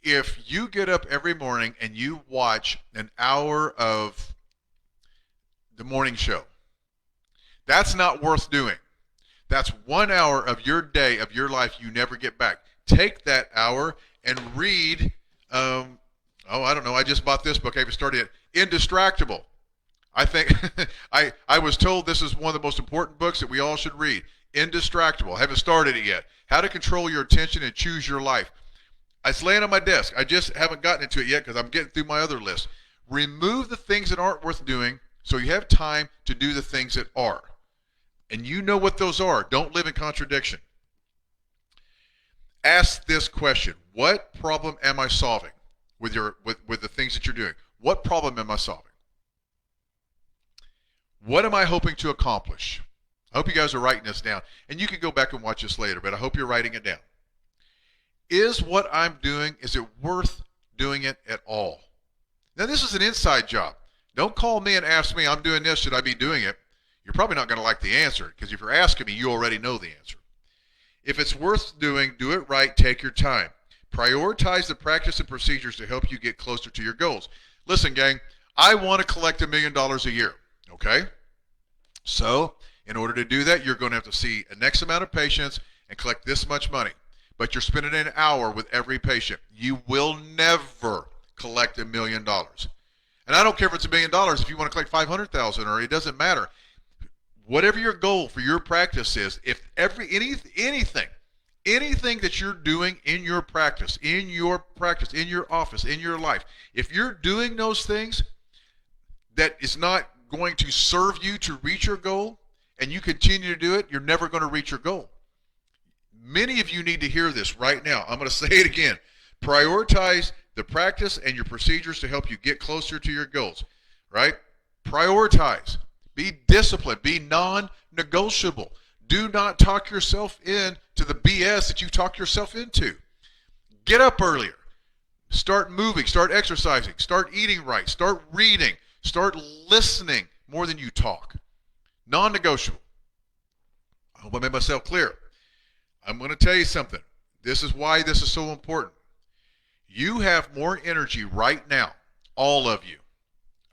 If you get up every morning and you watch an hour of the morning show, that's not worth doing. That's 1 hour of your day, of your life you never get back. Take that hour and read, I don't know, I just bought this book. I haven't started it. Indistractable. I think, I was told this is one of the most important books that we all should read. Indistractable. I haven't started it yet. How to control your attention and choose your life. It's laying on my desk. I just haven't gotten into it yet because I'm getting through my other list. Remove the things that aren't worth doing so you have time to do the things that are. And you know what those are. Don't live in contradiction. Ask this question. What problem am I solving with the things that you're doing? What problem am I solving? What am I hoping to accomplish? I hope you guys are writing this down. And you can go back and watch this later, but I hope you're writing it down. Is what I'm doing, is it worth doing it at all? Now, this is an inside job. Don't call me and ask me, I'm doing this, should I be doing it? You're probably not going to like the answer, because if you're asking me, you already know the answer. If it's worth doing, do it right, take your time. Prioritize the practice and procedures to help you get closer to your goals. Listen, gang, I want to collect $1 million a year, okay? So, in order to do that, you're going to have to see an X amount of patients and collect this much money. But you're spending an hour with every patient. You will never collect $1 million. And I don't care if it's $1 million, if you want to collect 500,000 or it doesn't matter. Whatever your goal for your practice is, if anything that you're doing in your practice, in your office, in your life, if you're doing those things that is not going to serve you to reach your goal, and you continue to do it, you're never going to reach your goal. Many of you need to hear this right now. I'm going to say it again. Prioritize the practice and your procedures to help you get closer to your goals, right? Prioritize. Be disciplined. Be non-negotiable. Do not talk yourself into the BS that you talk yourself into. Get up earlier. Start moving. Start exercising. Start eating right. Start reading. Start listening more than you talk. Non-negotiable. I hope I made myself clear. I'm going to tell you something. This is why this is so important. You have more energy right now, all of you.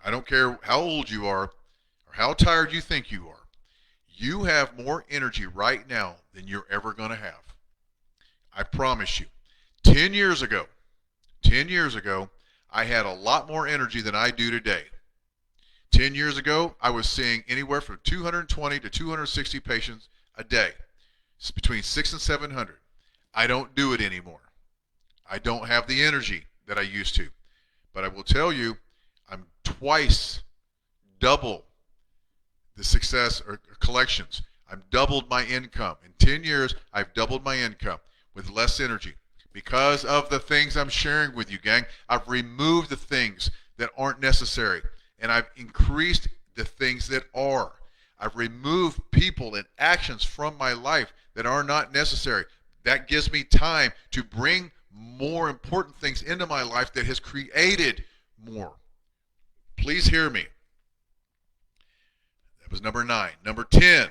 I don't care how old you are or how tired you think you are. You have more energy right now than you're ever going to have. I promise you. 10 years ago, I had a lot more energy than I do today. 10 years ago, I was seeing anywhere from 220 to 260 patients a day. It's between 600 and 700. I don't do it anymore. I don't have the energy that I used to. But I will tell you, I'm twice double the success or collections. I've doubled my income. In 10 years, I've doubled my income with less energy because of the things I'm sharing with you, gang. I've removed the things that aren't necessary, and I've increased the things that are. I've removed people and actions from my life that are not necessary. That gives me time to bring more important things into my life that has created more. Please hear me. That was number 9. Number 10,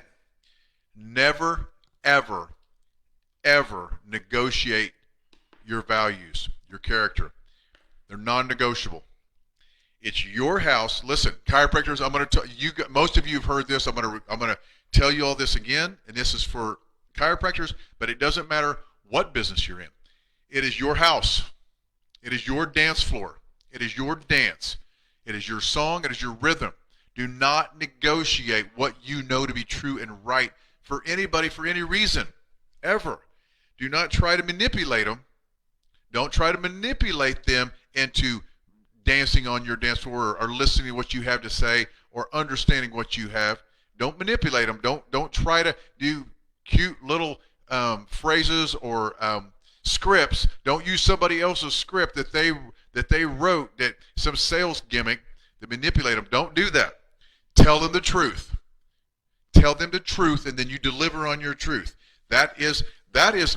never, ever, ever negotiate your values, your character. They're non-negotiable. It's your house. Listen, chiropractors, I'm going to tell you. Most of you have heard this. I'm going to tell you all this again, and this is for chiropractors. But it doesn't matter what business you're in. It is your house. It is your dance floor. It is your dance. It is your song. It is your rhythm. Do not negotiate what you know to be true and right for anybody for any reason, ever. Do not try to manipulate them. Don't try to manipulate them into dancing on your dance floor or listening to what you have to say or understanding what you have. Don't manipulate them. Don't try to do cute little phrases or scripts. Don't use somebody else's script that they wrote, that some sales gimmick to manipulate them. Don't do that. Tell them the truth. Tell them the truth, and then you deliver on your truth. That is it's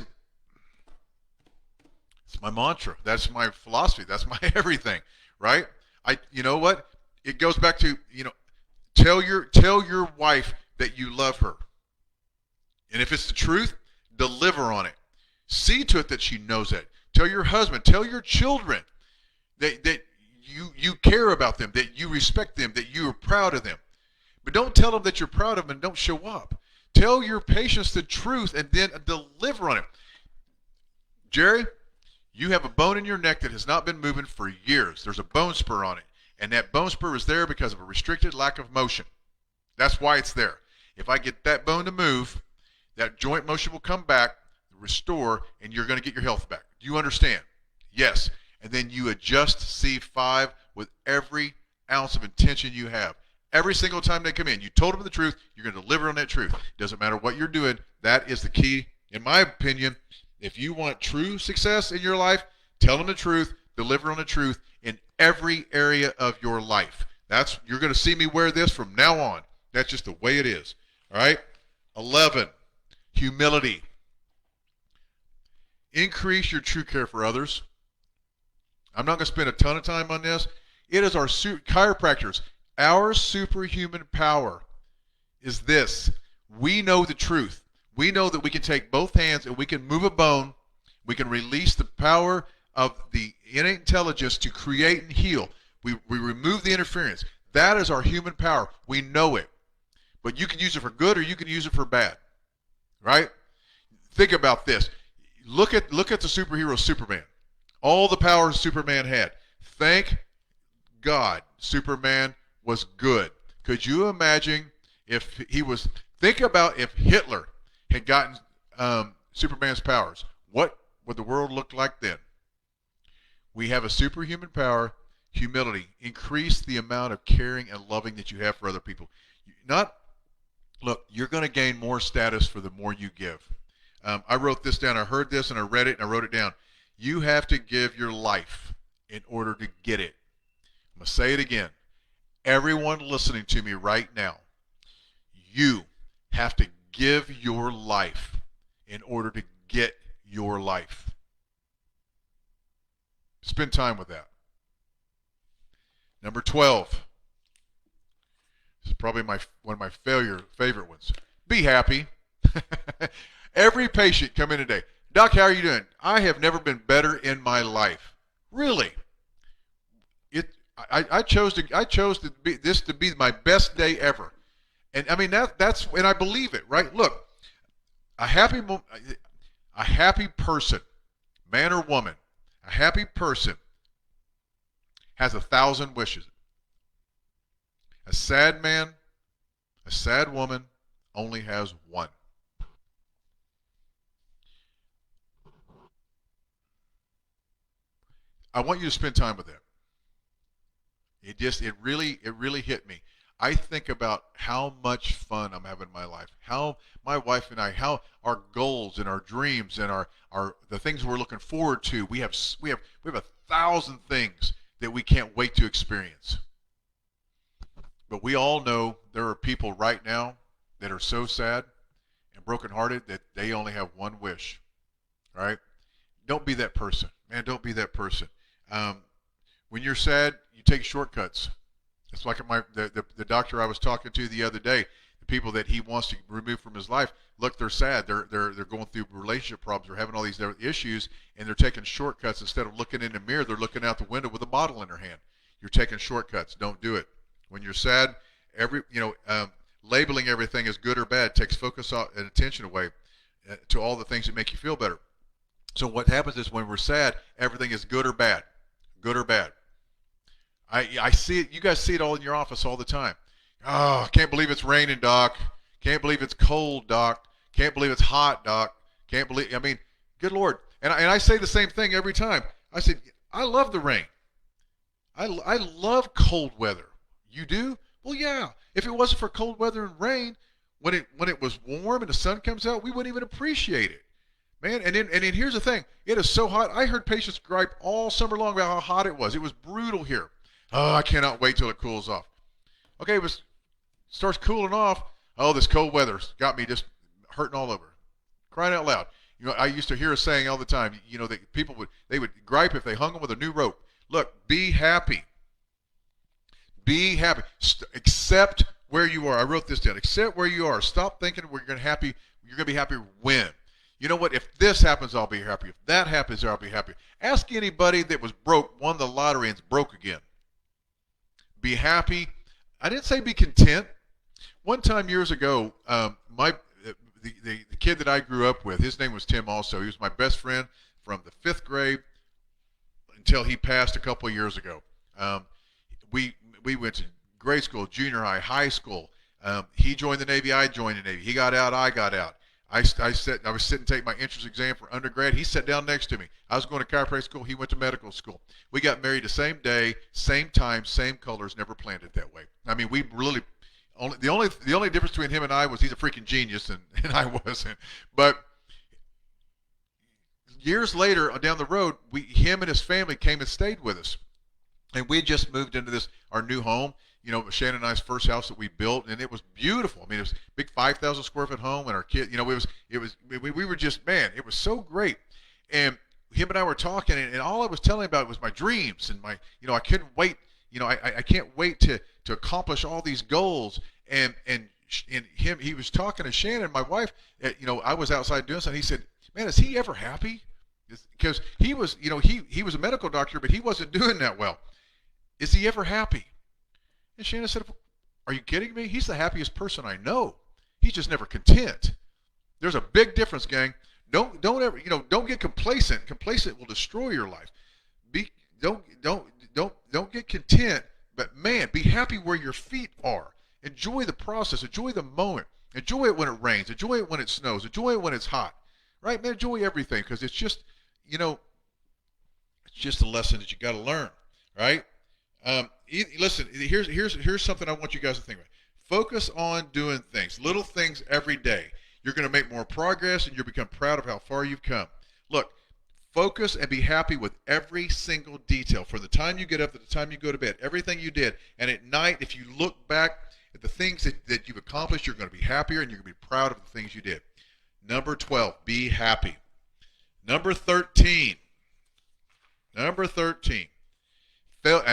my mantra. That's my philosophy. That's my everything. Right? You know what? it goes back to, tell your wife that you love her. And if it's the truth, deliver on it. See to it that she knows it. Tell your husband, tell your children that you care about them, that you respect them, that you are proud of them. But don't tell them that you're proud of them and don't show up. Tell your patients the truth and then deliver on it. Jerry, you have a bone in your neck that has not been moving for years. There's a bone spur on it. And that bone spur is there because of a restricted lack of motion. That's why it's there. If I get that bone to move, that joint motion will come back, restore, and you're going to get your health back. Do you understand? Yes. And then you adjust C5 with every ounce of intention you have. Every single time they come in, you told them the truth, you're going to deliver on that truth. Doesn't matter what you're doing. That is the key, in my opinion. If you want true success in your life, tell them the truth, deliver on the truth in every area of your life. You're going to see me wear this from now on. That's just the way it is. All right? 11, humility. Increase your true care for others. I'm not going to spend a ton of time on this. It is our chiropractors. Our superhuman power is this. We know the truth. We know that we can take both hands and we can move a bone. We can release the power of the innate intelligence to create and heal. We remove the interference. That is our human power. We know it. But you can use it for good or you can use it for bad. Right? Think about this. Look at the superhero Superman. All the powers Superman had. Thank God Superman was good. Could you imagine if think about if Hitler had gotten Superman's powers. What would the world look like then? We have a superhuman power, humility. Increase the amount of caring and loving that you have for other people. Look, you're going to gain more status for the more you give. I wrote this down. I heard this and I read it and I wrote it down. You have to give your life in order to get it. I'm going to say it again. Everyone listening to me right now, you have to give your life in order to get your life. Spend time with that. Number 12. This is probably one of my favorite ones. Be happy. Every patient come in today. Doc, how are you doing? I have never been better in my life. Really? I chose this to be my best day ever. And I mean that's and I believe it, right? Look, a happy person, man or woman, a happy person has 1,000 wishes. A sad man, a sad woman only has one. I want you to spend time with that. It really hit me. I think about how much fun I'm having in my life, how my wife and I, how our goals and our dreams and our the things we're looking forward to. We have 1,000 things that we can't wait to experience. But we all know there are people right now that are so sad and brokenhearted that they only have one wish. Right? Don't be that person, man. Don't be that person. When you're sad, you take shortcuts. It's like the doctor I was talking to the other day. The people that he wants to remove from his life, look, they're sad. They're going through relationship problems. They're having all these issues, and they're taking shortcuts instead of looking in the mirror. They're looking out the window with a bottle in their hand. You're taking shortcuts. Don't do it. When you're sad, labeling everything as good or bad takes focus and attention away to all the things that make you feel better. So what happens is when we're sad, everything is good or bad. Good or bad. I see it. You guys see it all in your office all the time. Oh, can't believe it's raining, Doc. Can't believe it's cold, Doc. Can't believe it's hot, Doc. Can't believe. I mean, good Lord. And I say the same thing every time. I say, I love the rain. I love cold weather. You do? Well, yeah. If it wasn't for cold weather and rain, when it was warm and the sun comes out, we wouldn't even appreciate it. Man, and then here's the thing. It is so hot. I heard patients gripe all summer long about how hot it was. It was brutal here. Oh, I cannot wait till it cools off. Okay, it starts cooling off. Oh, this cold weather's got me just hurting all over. Crying out loud. I used to hear a saying all the time, that people would gripe if they hung them with a new rope. Look, be happy. Be happy. Accept where you are. I wrote this down. Accept where you are. Stop thinking you're going to be happy when. You know what? If this happens, I'll be happy. If that happens, I'll be happy. Ask anybody that was broke, won the lottery, and is broke again. Be happy. I didn't say be content. One time years ago, the kid that I grew up with, his name was Tim also. He was my best friend from the 5th grade until he passed a couple of years ago. We went to grade school, junior high, high school. He joined the Navy. I joined the Navy. He got out. I got out. I was sitting to take my entrance exam for undergrad. He sat down next to me. I was going to chiropractic school. He went to medical school. We got married the same day, same time, same colors. Never planned it that way. I mean, we really the only difference between him and I was he's a freaking genius and I wasn't. But years later, down the road, him and his family came and stayed with us, and we just moved into our new home. You know, Shannon and I's first house that we built, and it was beautiful. I mean, it was a big 5,000 square foot home, and our kid, you know, we were just, man, it was so great. And him and I were talking, and all I was telling him about was my dreams and my, you know, I couldn't wait, you know, I can't wait to accomplish all these goals. And he was talking to Shannon, my wife. You know, I was outside doing something. He said, "Man, is he ever happy?" Because he was, you know, he was a medical doctor, but he wasn't doing that well. Is he ever happy? And Shannon said, "Are you kidding me? He's the happiest person I know. He's just never content." There's a big difference, gang. Don't ever, you know, don't get complacent. Complacent will destroy your life. Don't get content, but man, be happy where your feet are. Enjoy the process. Enjoy the moment. Enjoy it when it rains. Enjoy it when it snows. Enjoy it when it's hot. Right, man? Enjoy everything, because it's just, you know, it's just a lesson that you got to learn, right? Listen, here's something I want you guys to think about. Focus on doing things, little things every day. You're going to make more progress, and you'll become proud of how far you've come. Look, focus and be happy with every single detail. From the time you get up to the time you go to bed, everything you did. And at night, if you look back at the things that you've accomplished, you're going to be happier, and you're going to be proud of the things you did. Number 12, be happy. Number 13. And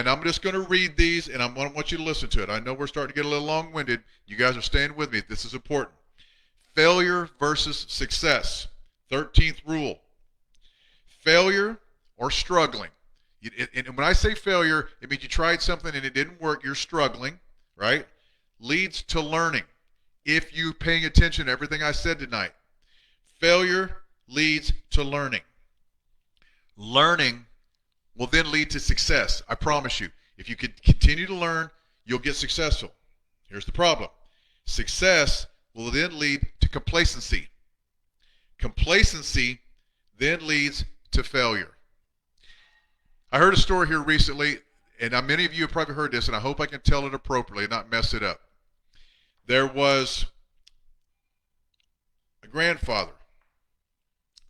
I'm just going to read these, and I want you to listen to it. I know we're starting to get a little long-winded. You guys are staying with me. This is important. Failure versus success. 13th rule. Failure or struggling. And when I say failure, it means you tried something and it didn't work. You're struggling, right? Leads to learning. If you're paying attention to everything I said tonight. Failure leads to learning. Learning will then lead to success. I promise you. If you can continue to learn, you'll get successful. Here's the problem. Success will then lead to complacency. Complacency then leads to failure. I heard a story here recently, and many of you have probably heard this, and I hope I can tell it appropriately and not mess it up. There was a grandfather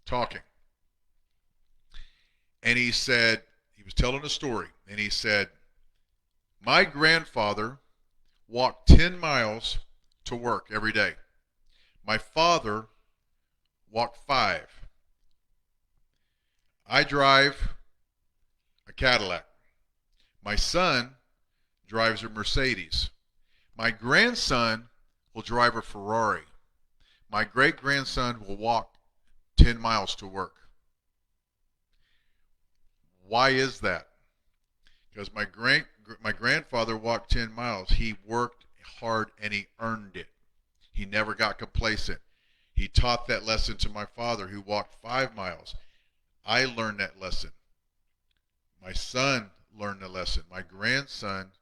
talking, and he said, he was telling a story, and he said, my grandfather walked 10 miles to work every day. My father walked 5. I drive a Cadillac. My son drives a Mercedes. My grandson will drive a Ferrari. My great-grandson will walk 10 miles to work. Why is that? Because my grandfather walked 10 miles. He worked hard and he earned it. He never got complacent. He taught that lesson to my father, who walked 5 miles. I learned that lesson. My son learned the lesson. My grandson,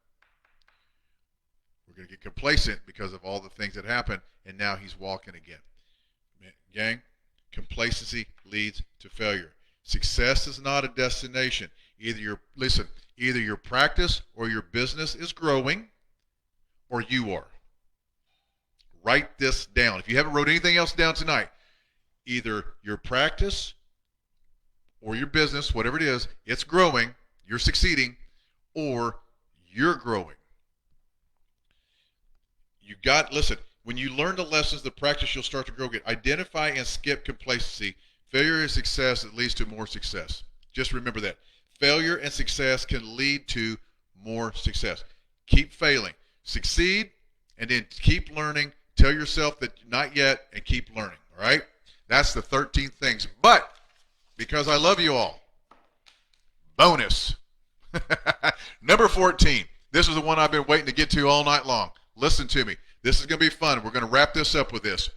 we're going to get complacent because of all the things that happened, and now he's walking again. Gang, complacency leads to failure. Success is not a destination. Either your practice or your business is growing, or you are. Write this down. If you haven't wrote anything else down tonight, either your practice or your business, whatever it is, it's growing, you're succeeding, or you're growing. Listen, when you learn the lessons, the practice, you'll start to grow again. Identify and skip complacency. Failure is success that leads to more success. Just remember that. Failure and success can lead to more success. keep failing. Succeed, and then keep learning. Tell yourself that not yet, and keep learning. All right? That's the 13 things. But because I love you all, bonus. Number 14. This is the one I've been waiting to get to all night long. Listen to me. This is going to be fun. We're going to wrap this up with this.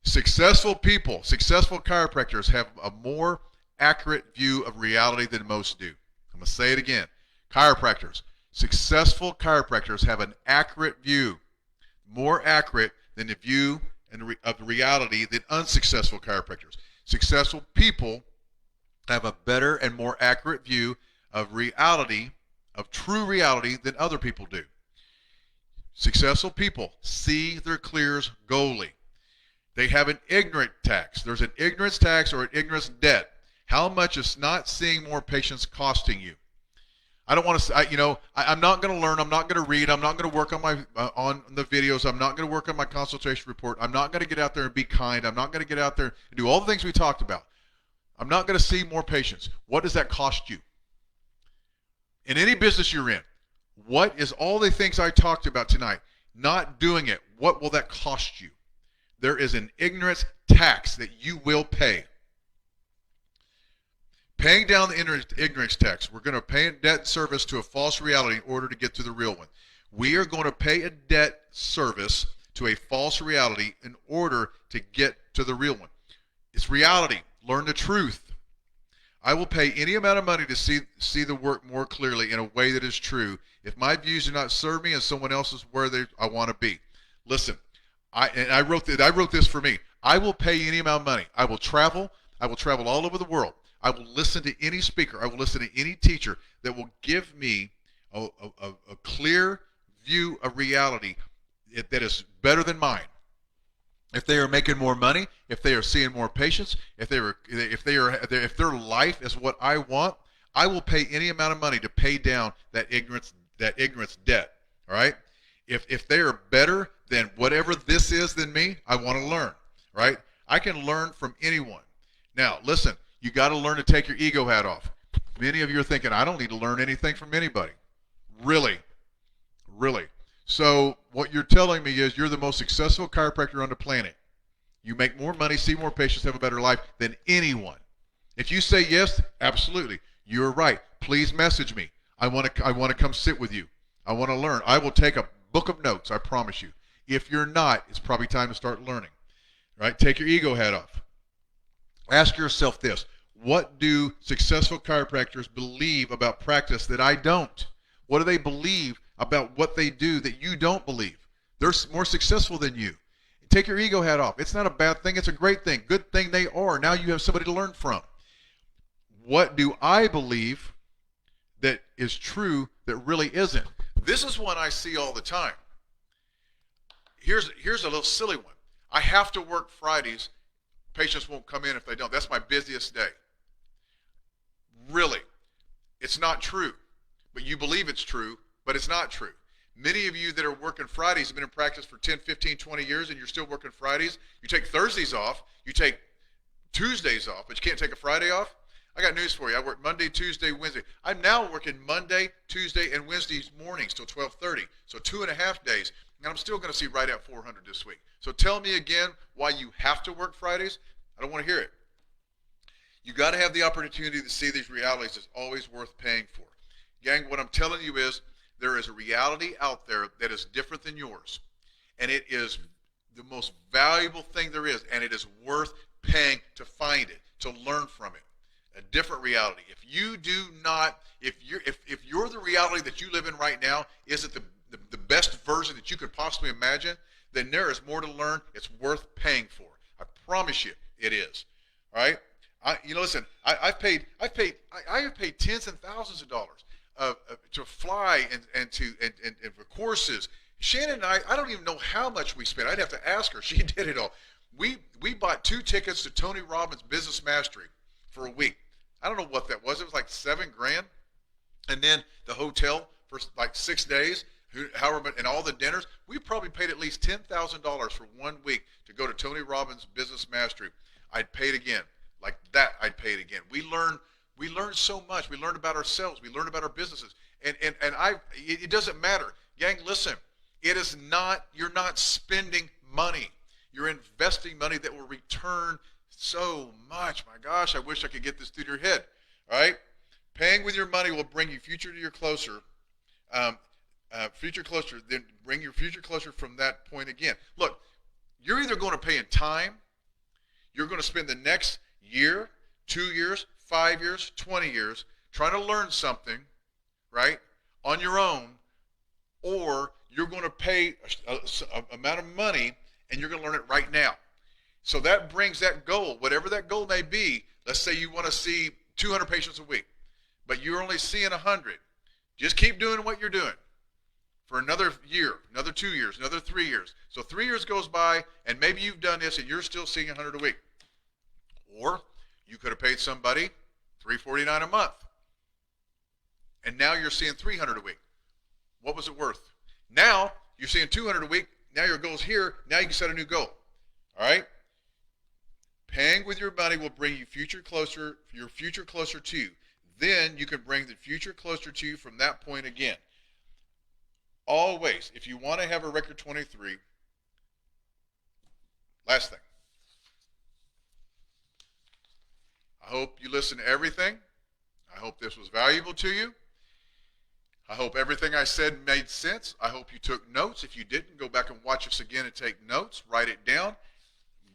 Successful people, successful chiropractors have a more accurate view of reality than most do. I'm going to say it again. Chiropractors, successful chiropractors have an accurate view, more accurate than the view of reality than unsuccessful chiropractors. Successful people have a better and more accurate view of reality, of true reality, than other people do. Successful people see their clears goalie. They have an ignorant tax. There's an ignorance tax or an ignorance debt. How much is not seeing more patients costing you? I don't want to. I'm not going to learn. I'm not going to read. I'm not going to work on my on the videos. I'm not going to work on my consultation report. I'm not going to get out there and be kind. I'm not going to get out there and do all the things we talked about. I'm not going to see more patients. What does that cost you? In any business you're in, what is all the things I talked about tonight? Not doing it. What will that cost you? There is an ignorance tax that you will pay. Paying down the ignorance tax. We're going to pay a debt service to a false reality in order to get to the real one. We are going to pay a debt service to a false reality in order to get to the real one. It's reality. Learn the truth. I will pay any amount of money to see the work more clearly in a way that is true. If my views do not serve me and someone else is where I want to be. Listen, I wrote this for me. I will pay any amount of money. I will travel all over the world. I will listen to any speaker. I will listen to any teacher that will give me a clear view of reality that is better than mine. If they are making more money, if they are seeing more patients, if their life is what I want, I will pay any amount of money to pay down that ignorance debt. All right? If they are better than whatever this is than me, I want to learn. Right? I can learn from anyone. Now, listen, you got to learn to take your ego hat off. Many of you are thinking, I don't need to learn anything from anybody. Really? Really? So what you're telling me is you're the most successful chiropractor on the planet. You make more money, see more patients, have a better life than anyone. If you say yes, absolutely. You're right. Please message me. I want to come sit with you. I want to learn. I will take a book of notes, I promise you. If you're not, it's probably time to start learning. Right? Take your ego hat off. Ask yourself this. What do successful chiropractors believe about practice that I don't? What do they believe about what they do that you don't believe? They're more successful than you. Take your ego hat off. It's not a bad thing. It's a great thing. Good thing they are. Now you have somebody to learn from. What do I believe that is true that really isn't? This is one I see all the time. Here's a little silly one. I have to work Fridays. Patients won't come in if they don't. That's my busiest day. Really, it's not true. But you believe it's true, but it's not true. Many of you that are working Fridays have been in practice for 10, 15, 20 years, and you're still working Fridays. You take Thursdays off. You take Tuesdays off, but you can't take a Friday off. I got news for you. I work Monday, Tuesday, Wednesday. I'm now working Monday, Tuesday, and Wednesdays mornings till 12:30. So 2.5 days, and I'm still going to see right at 400 this week. So tell me again why you have to work Fridays. I don't want to hear it. You got to have the opportunity to see these realities. It's always worth paying for. Gang, what I'm telling you is there is a reality out there that is different than yours. And it is the most valuable thing there is. And it is worth paying to find it, to learn from it. A different reality. If you do not, if you're the reality that you live in right now isn't the best version that you could possibly imagine, then there is more to learn. It's worth paying for. I promise you it is. All right? Listen, I've paid tens and thousands of dollars to fly and for courses. Shannon and I don't even know how much we spent. I'd have to ask her. She did it all. We bought 2 tickets to Tony Robbins Business Mastery for a week. I don't know what that was. It was like $7,000, and then the hotel for like 6 days, however, and all the dinners. We probably paid at least $10,000 for 1 week to go to Tony Robbins Business Mastery. I'd pay it again. Like that, I'd pay it again. We learned so much. We learned about ourselves. We learned about our businesses. And it doesn't matter. Gang, listen, you're not spending money. You're investing money that will return so much. My gosh, I wish I could get this through your head. All right? Paying with your money will bring you closer, then bring your future closer from that point again. Look, you're either going to pay in time, you're going to spend the next year, 2 years, 5 years, 20 years trying to learn something, right, on your own, or you're going to pay a amount of money and you're going to learn it right now. So that brings that goal, whatever that goal may be. Let's say you want to see 200 patients a week, but you're only seeing 100. Just keep doing what you're doing for another year, another 2 years, another 3 years. So 3 years goes by, and maybe you've done this and you're still seeing 100 a week. Or you could have paid somebody $349 a month, and now you're seeing 300 a week. What was it worth? Now you're seeing 200 a week. Now your goal's here. Now you can set a new goal. All right? Paying with your money will bring your future closer to you. Then you can bring the future closer to you from that point again. Always, if you want to have a record 23, last thing. I hope you listen to everything. I hope this was valuable to you. I hope everything I said made sense. I hope you took notes. If you didn't, go back and watch us again and take notes. Write it down.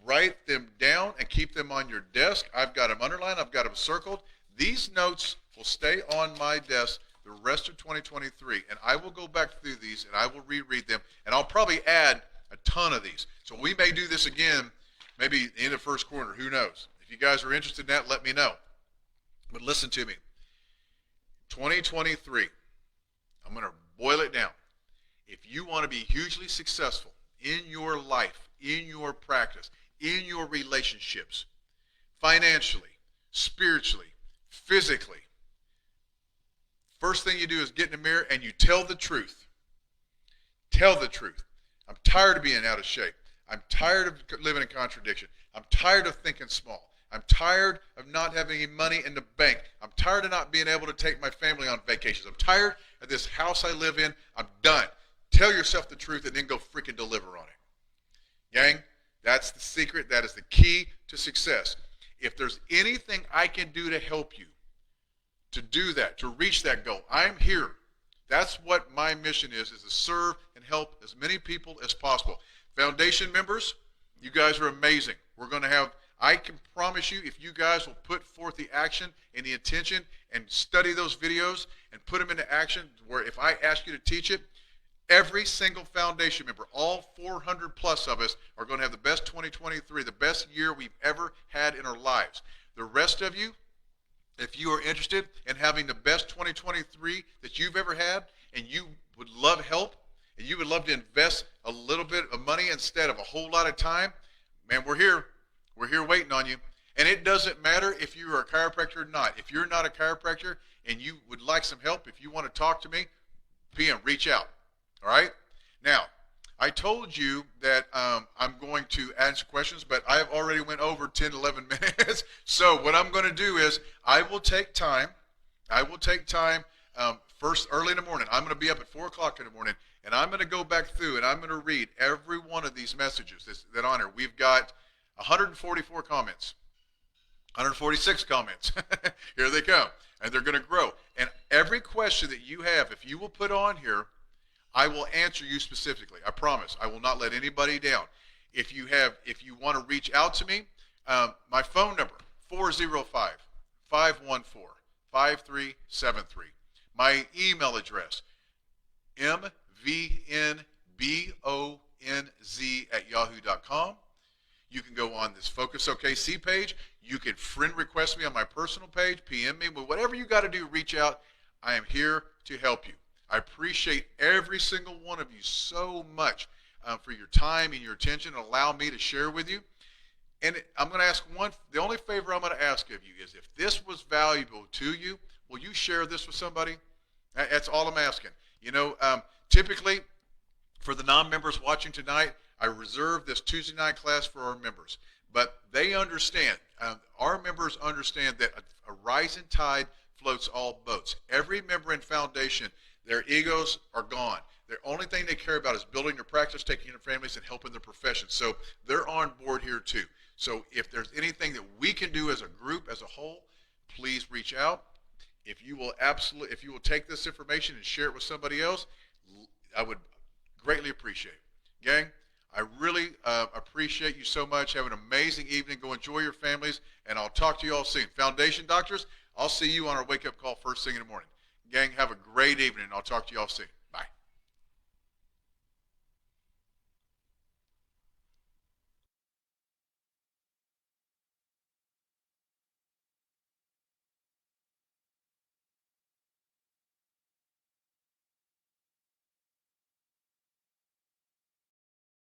Write them down and keep them on your desk. I've got them underlined. I've got them circled. These notes will stay on my desk the rest of 2023, and I will go back through these and I will reread them, and I'll probably add a ton of these. So we may do this again, maybe in the first quarter. Who knows? If you guys are interested in that, let me know. But listen to me. 2023, I'm going to boil it down. If you want to be hugely successful in your life, in your practice, in your relationships, financially, spiritually, physically, first thing you do is get in the mirror and you tell the truth. Tell the truth. I'm tired of being out of shape. I'm tired of living in contradiction. I'm tired of thinking small. I'm tired of not having any money in the bank. I'm tired of not being able to take my family on vacations. I'm tired of this house I live in. I'm done. Tell yourself the truth and then go freaking deliver on it. Gang, that's the secret. That is the key to success. If there's anything I can do to help you to do that, to reach that goal, I'm here. That's what my mission is to serve and help as many people as possible. Foundation members, you guys are amazing. We're going to have, I can promise you, if you guys will put forth the action and the intention and study those videos and put them into action, where if I ask you to teach it, every single foundation member, all 400 plus of us, are going to have the best 2023, the best year we've ever had in our lives. The rest of you, if you are interested in having the best 2023 that you've ever had, and you would love help, and you would love to invest a little bit of money instead of a whole lot of time, man, we're here. We're here waiting on you. And it doesn't matter if you are a chiropractor or not. If you're not a chiropractor and you would like some help, if you want to talk to me, PM, reach out. All right? Now, I told you that I'm going to answer questions, but I have already went over 10, 11 minutes. So what I'm going to do is I will take time first early in the morning. I'm going to be up at 4 o'clock in the morning, and I'm going to go back through, and I'm going to read every one of these messages that on here. We've got 144 comments, 146 comments. Here they come, and they're going to grow. And every question that you have, if you will put on here, I will answer you specifically. I promise. I will not let anybody down. If you want to reach out to me, my phone number, 405-514-5373. My email address, mvnbonz@yahoo.com. You can go on this Focus OKC page. You can friend request me on my personal page, PM me, but whatever you got to do, reach out. I am here to help you. I appreciate every single one of you so much for your time and your attention and allow me to share with you. And I'm going to ask the only favor I'm going to ask of you is if this was valuable to you, will you share this with somebody? That's all I'm asking. You know, typically for the non-members watching tonight, I reserve this Tuesday night class for our members. But they understand, our members understand that a rising tide floats all boats. Every member in Foundation, their egos are gone. The only thing they care about is building their practice, taking care of families, and helping their profession. So they're on board here too. So if there's anything that we can do as a group, as a whole, please reach out. If you will take this information and share it with somebody else, I would greatly appreciate it. Gang, I really appreciate you so much. Have an amazing evening. Go enjoy your families, and I'll talk to you all soon. Foundation doctors, I'll see you on our wake-up call first thing in the morning. Gang, have a great evening, and I'll talk to you all soon.